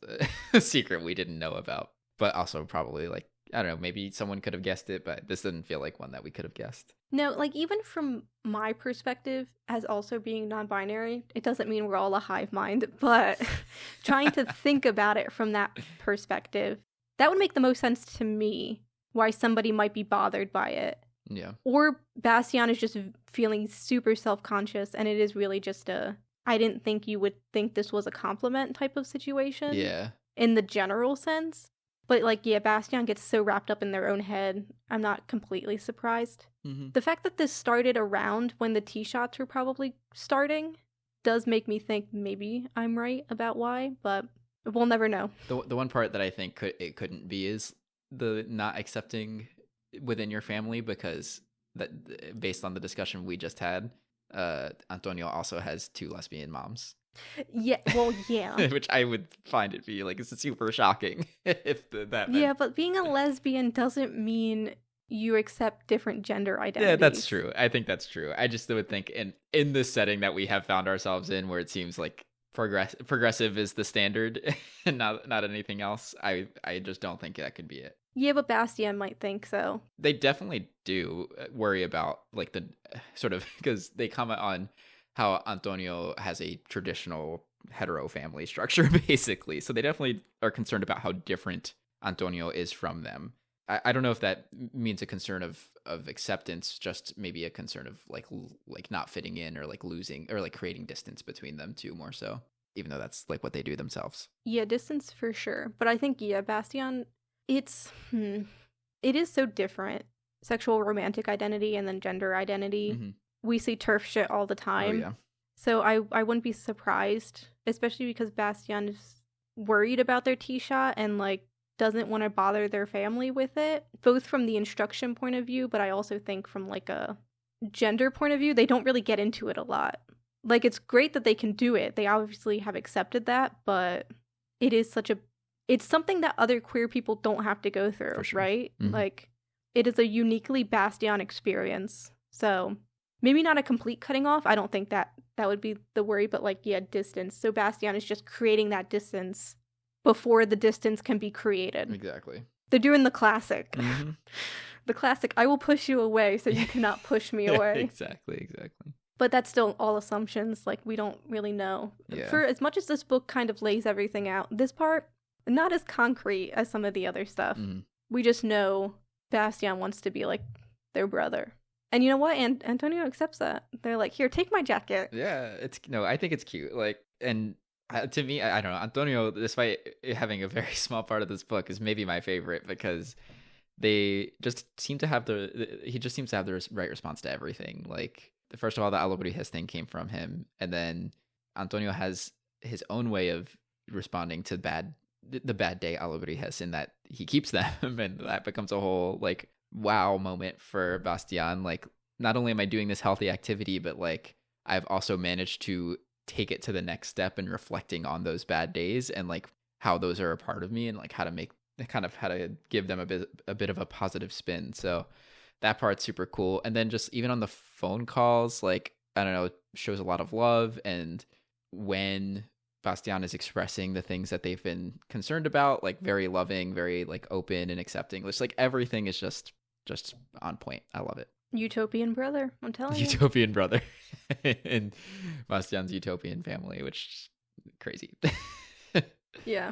a secret we didn't know about. But also probably, like, I don't know, maybe someone could have guessed it, but this didn't feel like one that we could have guessed. No, like, even from my perspective, as also being non-binary, it doesn't mean we're all a hive mind, but trying to think about it from that perspective, that would make the most sense to me, why somebody might be bothered by it. Yeah. Or Bastián is just feeling super self-conscious, and it is really just I didn't think you would think this was a compliment type of situation. Yeah. In the general sense. But, like, yeah, Bastián gets so wrapped up in their own head, I'm not completely surprised. Mm-hmm. The fact that this started around when the tee shots were probably starting does make me think maybe I'm right about why, but we'll never know. The one part that I think it couldn't be is the not accepting within your family, because that, based on the discussion we just had, Antonio also has 2 lesbian moms. Yeah, well, yeah. Which I would find it be like, it's super shocking if that meant. Yeah, but being a lesbian doesn't mean you accept different gender identities. Yeah, that's true. I think that's true. I just would think in this setting that we have found ourselves in, where it seems like progressive is the standard and not anything else, I just don't think that could be it. Yeah, but Bastián might think so. They definitely do worry about, like, the sort of, because they comment on how Antonio has a traditional hetero family structure, basically. So they definitely are concerned about how different Antonio is from them. I don't know if that means a concern of acceptance, just maybe a concern of like not fitting in, or like losing, or like creating distance between them too, more so, even though that's like what they do themselves. Yeah, distance for sure. But I think, yeah, Bastián, it is so different. Sexual romantic identity and then gender identity. Mm-hmm. We see turf shit all the time. Oh, yeah. So I wouldn't be surprised, especially because Bastián is worried about their tee shot and, like, doesn't want to bother their family with it, both from the instruction point of view, but I also think from, like, a gender point of view, they don't really get into it a lot. Like, it's great that they can do it. They obviously have accepted that, but it is it's something that other queer people don't have to go through, sure. Right? Mm-hmm. Like, it is a uniquely Bastián experience. So maybe not a complete cutting off. I don't think that would be the worry, but, like, yeah, distance. So Bastián is just creating that distance before the distance can be created. Exactly. They're doing the classic. Mm-hmm. The classic, I will push you away so you cannot push me away. Exactly. But that's still all assumptions. Like, we don't really know. Yeah. For as much as this book kind of lays everything out, this part, not as concrete as some of the other stuff. Mm-hmm. We just know Bastián wants to be like their brother. And you know what? Antonio accepts that. They're like, here, take my jacket. Yeah, I think it's cute. Like, and to me, I don't know, Antonio, despite having a very small part of this book, is maybe my favorite, because they just seem to have he just seems to have the right response to everything. Like, first of all, the Ableism thing came from him, and then Antonio has his own way of responding to the bad day Ableism, in that he keeps them, and that becomes a whole, like, wow moment for Bastián. Like, not only am I doing this healthy activity, but, like, I've also managed to take it to the next step and reflecting on those bad days, and, like, how those are a part of me, and, like, how to give them a bit of a positive spin. So that part's super cool. And then just even on the phone calls, like, I don't know, it shows a lot of love. And when Bastián is expressing the things that they've been concerned about, like, very loving, very, like, open and accepting. It's like everything is just on point. I love it. Utopian brother, I'm telling you. Utopian brother. And Bastián's utopian family, which is crazy. Yeah.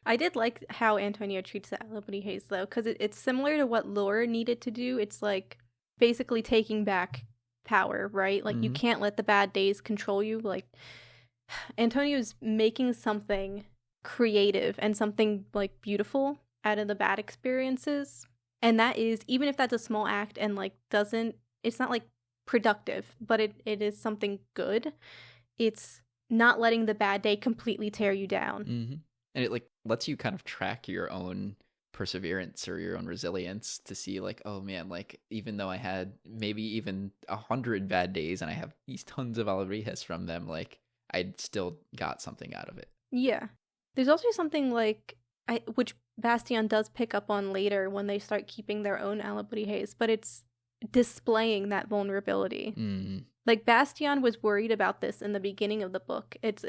I did like how Antonio treats the Ableism, though, because it's similar to what Lore needed to do. It's, like, basically taking back power, right? Like, You can't let the bad days control you. Like, Antonio's making something creative and something, like, beautiful out of the bad experiences. And that is, even if that's a small act and like it's not like productive, but it is something good. It's not letting the bad day completely tear you down. Mm-hmm. And it like lets you kind of track your own perseverance or your own resilience to see like, oh man, like even though I had maybe even 100 bad days and I have these tons of alegrías from them, like I still got something out of it. Yeah. There's also something like, which Bastián does pick up on later when they start keeping their own alegrías, but it's displaying that vulnerability. Mm. Like Bastián was worried about this in the beginning of the book. It's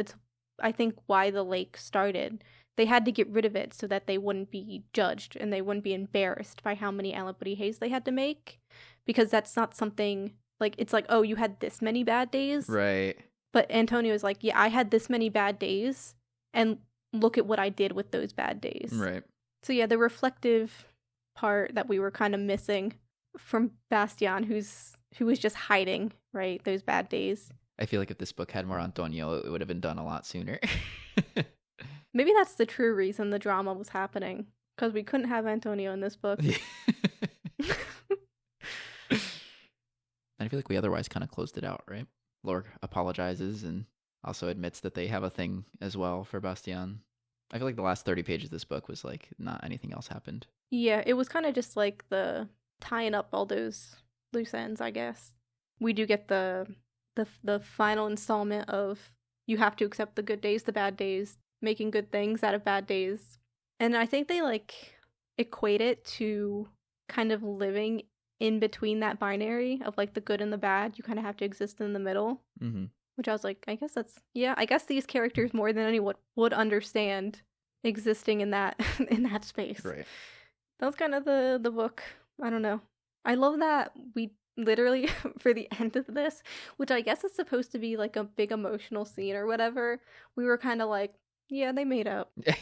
I think why the lake started. They had to get rid of it so that they wouldn't be judged and they wouldn't be embarrassed by how many alegrías they had to make, because that's not something like, it's like, oh, you had this many bad days, Right? But Antonio is like, yeah, I had this many bad days and look at what I did with those bad days. Right. So yeah, the reflective part that we were kind of missing from Bastián, who was just hiding, right, those bad days. I feel like if this book had more Antonio, it would have been done a lot sooner. Maybe that's the true reason the drama was happening, because we couldn't have Antonio in this book. I feel like we otherwise kind of closed it out, right? Lore apologizes and also admits that they have a thing as well for Bastián. I feel like the last 30 pages of this book was like not anything else happened. Yeah, it was kind of just like the tying up all those loose ends, I guess. We do get the final installment of you have to accept the good days, the bad days, making good things out of bad days. And I think they like equate it to kind of living in between that binary of like the good and the bad. You kind of have to exist in the middle. Mm-hmm. Which I was like, I guess these characters more than anyone would understand existing in that in that space. Right. That was kind of the book. I don't know. I love that we literally for the end of this, which I guess is supposed to be like a big emotional scene or whatever, we were kind of like, yeah, they made up. I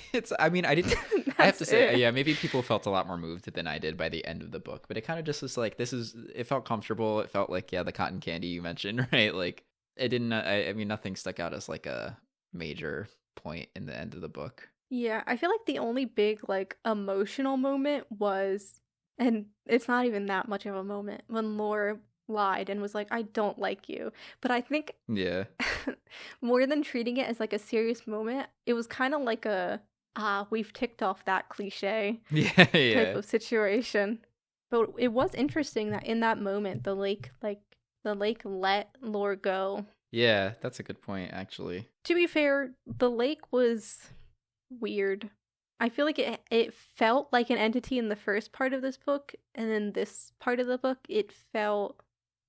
have to say, yeah, maybe people felt a lot more moved than I did by the end of the book, but it kind of just was like, it felt comfortable. It felt like, yeah, the cotton candy you mentioned, right? Like it didn't, I mean, nothing stuck out as like a major point in the end of the book. Yeah, I feel like the only big like emotional moment was, and it's not even that much of a moment, when Lore lied and was like, I don't like you. But I think yeah, more than treating it as like a serious moment, it was kind of like we've ticked off that cliche type of situation. But it was interesting that in that moment the lake let Lore go. Yeah, that's a good point, actually. To be fair, the lake was weird. I feel like it felt like an entity in the first part of this book, and then this part of the book it felt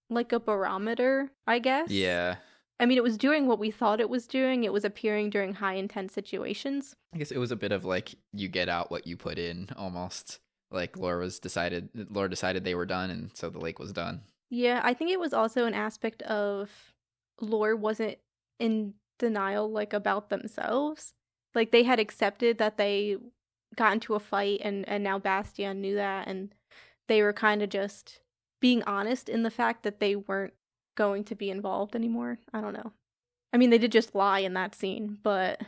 like a barometer, I guess. Yeah. I mean, it was doing what we thought it was doing. It was appearing during high intense situations. I guess it was a bit of like you get out what you put in, almost. Like Lore decided they were done, and so the lake was done. Yeah, I think it was also an aspect of Lore wasn't in denial like about themselves. Like they had accepted that they got into a fight, and now Bastián knew that, and they were kind of just being honest in the fact that they weren't going to be involved anymore. I don't know. I mean, they did just lie in that scene, but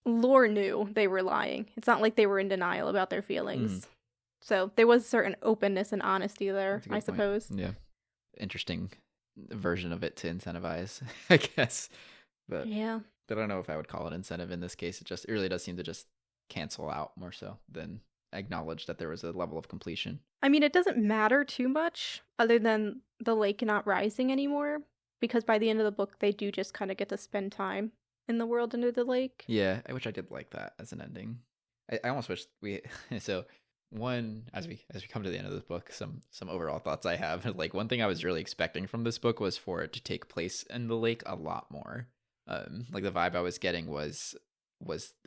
Lore knew they were lying. It's not like they were in denial about their feelings. So there was a certain openness and honesty there, I suppose. Yeah. Interesting version of it to incentivize, I guess. But yeah. But I don't know if I would call it incentive in this case. It really does seem to just cancel out more so than acknowledge that there was a level of completion. I mean, it doesn't matter too much other than the lake not rising anymore, because by the end of the book, they do just kind of get to spend time in the world under the lake. Yeah, which I did like that as an ending. I almost wish we... So, one, as we come to the end of this book, some overall thoughts I have. Like, one thing I was really expecting from this book was for it to take place in the lake a lot more. Like, the vibe I was getting was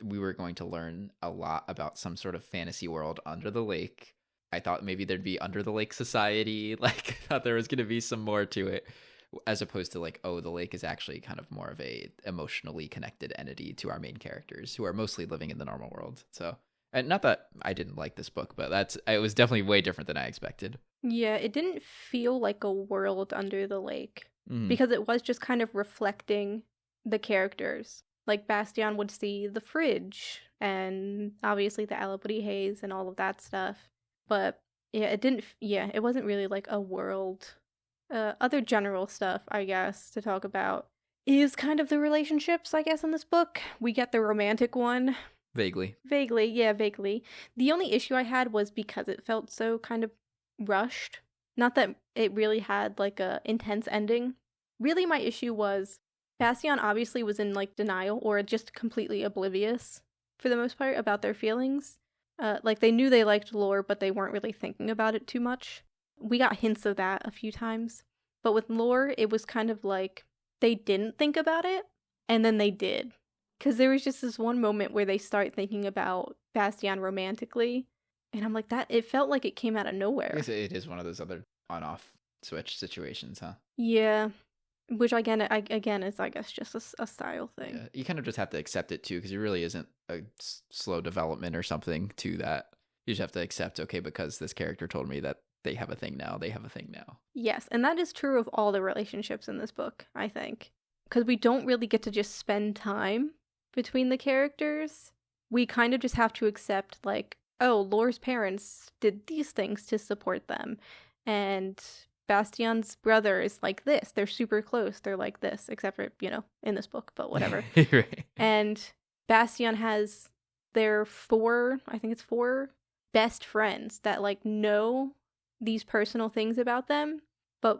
we were going to learn a lot about some sort of fantasy world under the lake. I thought maybe there'd be under the lake society. Like, I thought there was going to be some more to it, as opposed to like, oh, the lake is actually kind of more of a emotionally connected entity to our main characters who are mostly living in the normal world. So, and not that I didn't like this book, but it was definitely way different than I expected. Yeah, it didn't feel like a world under the lake because it was just kind of reflecting the characters. Like, Bastian would see the fridge and obviously the Alipody haze and all of that stuff. But yeah, it wasn't really like a world. Other general stuff, I guess, to talk about is kind of the relationships, I guess, in this book. We get the romantic one. Vaguely. Vaguely. The only issue I had was because it felt so kind of rushed. Not that it really had like a intense ending. Really, my issue was Bastian obviously was in like denial or just completely oblivious for the most part about their feelings. Like they knew they liked Lore, but they weren't really thinking about it too much. We got hints of that a few times. But with Lore, it was kind of like they didn't think about it, and then they did. Because there was just this one moment where they start thinking about Bastian romantically, and I'm like, that it felt like it came out of nowhere. I guess it is one of those other on-off switch situations, huh? Yeah. Which again is, I guess, just a style thing. Yeah. You kind of just have to accept it too, because it really isn't a slow development or something to that. You just have to accept, okay, because this character told me that they have a thing now, they have a thing now. Yes, and that is true of all the relationships in this book, I think. Because we don't really get to just spend time between the characters. We kind of just have to accept, like, oh, Lore's parents did these things to support them. And Bastian's brother is like this. They're super close. They're like this, except for, in this book, but whatever. Right. And Bastian has their four best friends that, like, know these personal things about them, but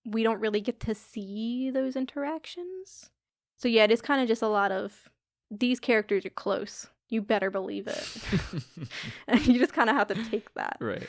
we don't really get to see those interactions. So yeah, it is kind of just a lot of, these characters are close. You better believe it. And you just kind of have to take that. Right.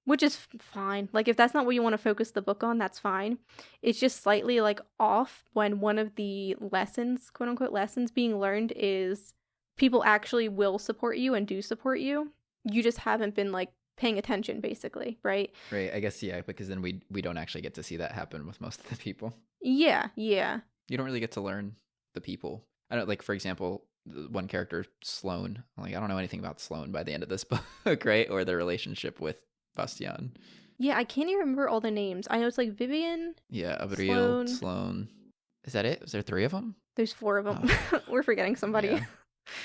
Which is fine. Like, if that's not what you want to focus the book on, that's fine. It's just slightly, like, off when one of the lessons, quote-unquote lessons, being learned is people actually will support you and do support you. You just haven't been, like, paying attention, basically, right? Right, I guess, yeah, because then we don't actually get to see that happen with most of the people. Yeah. You don't really get to learn the people. I don't, like, for example, one character, Sloane. Like, I don't know anything about Sloane by the end of this book, right? Or their relationship with Bastian. Yeah, I can't even remember all the names. I know it's like Vivian. Yeah, Abreal, Sloane. Is that it? Was there 3 of them? There's 4 of them. Oh. We're forgetting somebody. Yeah.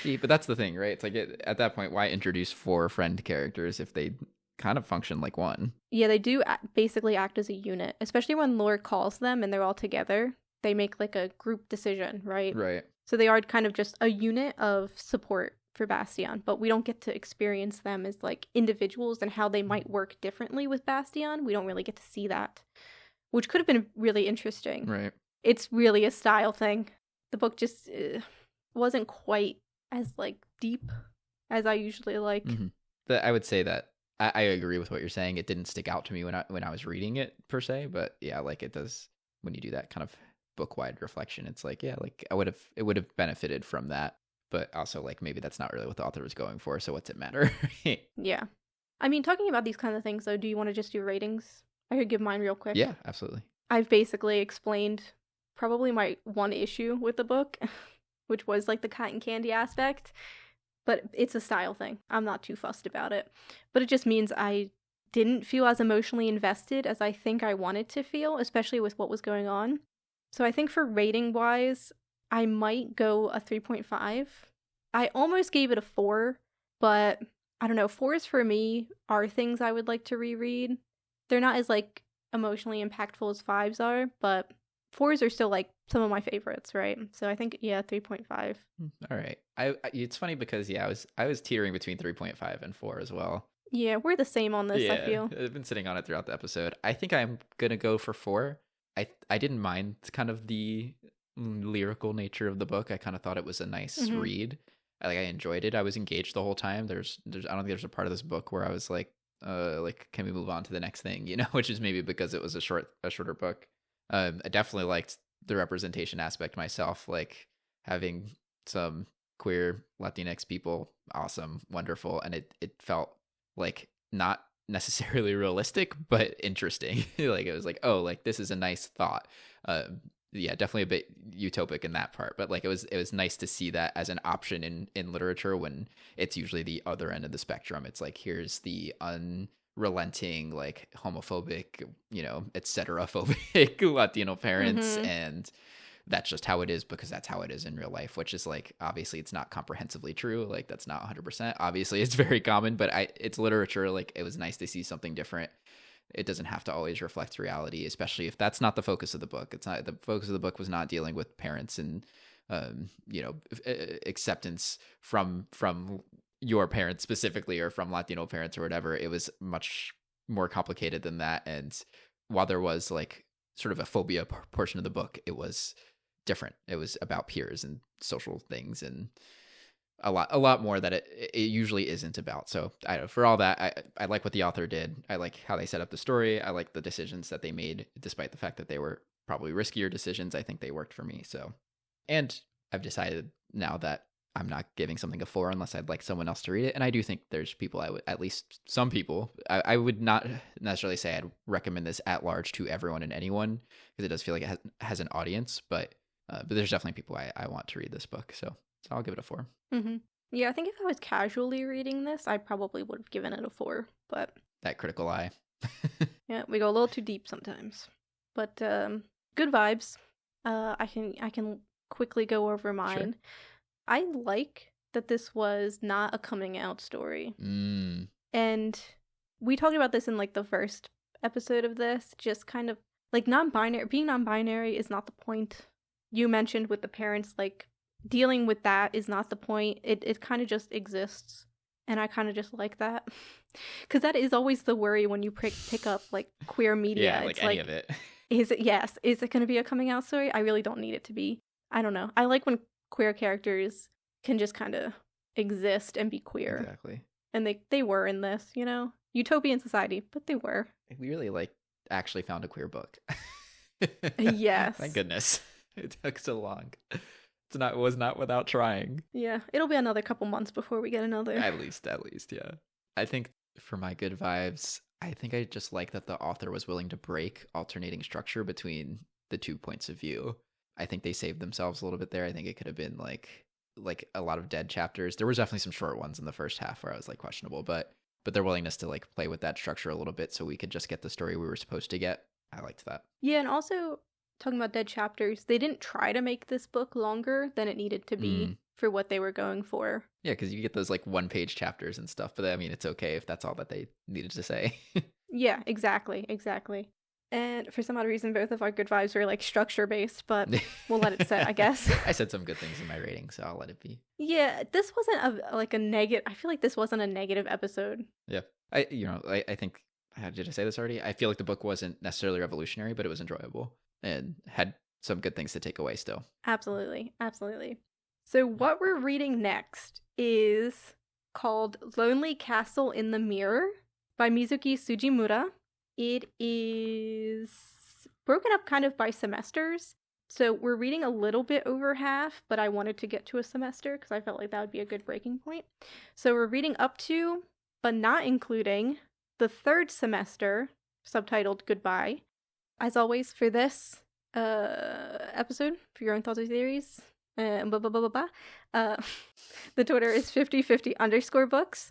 See, but that's the thing, right? It's like at that point, why introduce 4 friend characters if they kind of function like one? Yeah, they do basically act as a unit, especially when Lore calls them and they're all together. They make like a group decision, right? Right. So they are kind of just a unit of support for Bastian, but we don't get to experience them as like individuals and how they might work differently with Bastian. We don't really get to see that, which could have been really interesting. Right. It's really a style thing. The book just wasn't quite as like deep as I usually like. Mm-hmm. I would say that I agree with what you're saying. It didn't stick out to me when I was reading it per se, but yeah, like it does when you do that kind of book-wide reflection. It's like, yeah, like it would have benefited from that. But also, like, maybe that's not really what the author was going for, so what's it matter? Yeah. I mean, talking about these kinds of things, though, do you want to just do ratings? I could give mine real quick. Yeah, absolutely. I've basically explained probably my one issue with the book, which was, like, the cotton candy aspect. But it's a style thing. I'm not too fussed about it. But it just means I didn't feel as emotionally invested as I think I wanted to feel, especially with what was going on. So I think for rating-wise, I might go a 3.5. I almost gave it a 4, but I don't know. 4s for me are things I would like to reread. They're not as like emotionally impactful as 5s are, but 4s are still like some of my favorites, right? So I think 3.5. All right. It's funny because I was teetering between 3.5 and 4 as well. Yeah, we're the same on this, I feel. I've been sitting on it throughout the episode. I think I'm going to go for 4. I didn't mind kind of the lyrical nature of the book. I kind of thought it was a nice read. I enjoyed it. I was engaged the whole time. There's I don't think there's a part of this book where I was like can we move on to the next thing, which is maybe because it was a shorter book. I definitely liked the representation aspect myself, like having some queer Latinx people, awesome, wonderful, and it felt like not necessarily realistic but interesting. Like it was like, oh, like this is a nice thought. Yeah, definitely a bit utopic in that part, but like it was nice to see that as an option in literature when it's usually the other end of the spectrum. It's like, here's the unrelenting, like homophobic, etc. phobic Latino parents and that's just how it is because that's how it is in real life, which is like, obviously it's not comprehensively true. Like that's not 100%. Obviously it's very common, but it's literature. Like it was nice to see something different. It doesn't have to always reflect reality, especially if that's not the focus of the book. It's not, the focus of the book was not dealing with parents and, acceptance from your parents specifically, or from Latino parents or whatever. It was much more complicated than that. And while there was like sort of a phobia portion of the book, it was different. It was about peers and social things and a lot more that it usually isn't about. So for all that, I like what the author did. I like how they set up the story. I like the decisions that they made, despite the fact that they were probably riskier decisions. I think they worked for me. So, and I've decided now that I'm not giving something a 4 unless I'd like someone else to read it. And I do think there's people at least some people, I would not necessarily say I'd recommend this at large to everyone and anyone, because it does feel like it has an audience, but there's definitely people I want to read this book. So I'll give it a 4. Mm-hmm. Yeah, I think if I was casually reading this, I probably would have given it a 4, but... That critical eye. Yeah, we go a little too deep sometimes. But good vibes. I can quickly go over mine. Sure. I like that this was not a coming out story. And we talked about this in like the first episode of this, just kind of like being non-binary is not the point. You mentioned with the parents, like dealing with that is not the point. It kind of just exists. And I kind of just like that. Because that is always the worry when you pick up like queer media. Yeah, like any of it. Is it going to be a coming out story? I really don't need it to be. I don't know. I like when queer characters can just kind of exist and be queer. Exactly. And they were in this, utopian society, but they were. We really actually found a queer book. Yes. Thank goodness. It took so long. It was not without trying. Yeah, it'll be another couple months before we get another. At least, yeah. I think for my good vibes, I think I just like that the author was willing to break alternating structure between the 2 points of view. I think they saved themselves a little bit there. I think it could have been like a lot of dead chapters. There was definitely some short ones in the first half where I was like questionable, but their willingness to like play with that structure a little bit so we could just get the story we were supposed to get. I liked that. Yeah, and also talking about dead chapters, they didn't try to make this book longer than it needed to be for what they were going for. Yeah, because you get those like 1-page chapters and stuff, but I mean, it's okay if that's all that they needed to say. Yeah, exactly. And for some odd reason, both of our good vibes were like structure based, but we'll let it sit, I guess. I said some good things in my rating, so I'll let it be. Yeah, this wasn't a negative. I feel like this wasn't a negative episode. Yeah, I think. Did I say this already? I feel like the book wasn't necessarily revolutionary, but it was enjoyable and had some good things to take away still. Absolutely. So what we're reading next is called Lonely Castle in the Mirror by Mizuki Sujimura. It is broken up kind of by semesters. So we're reading a little bit over half, but I wanted to get to a semester because I felt like that would be a good breaking point. So we're reading up to, but not including, the 3rd semester, subtitled Goodbye. As always, for this episode, for your own thoughts or theories, the Twitter is 5050_books.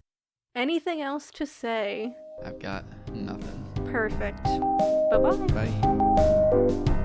Anything else to say? I've got nothing. Perfect. Bye-bye. Bye.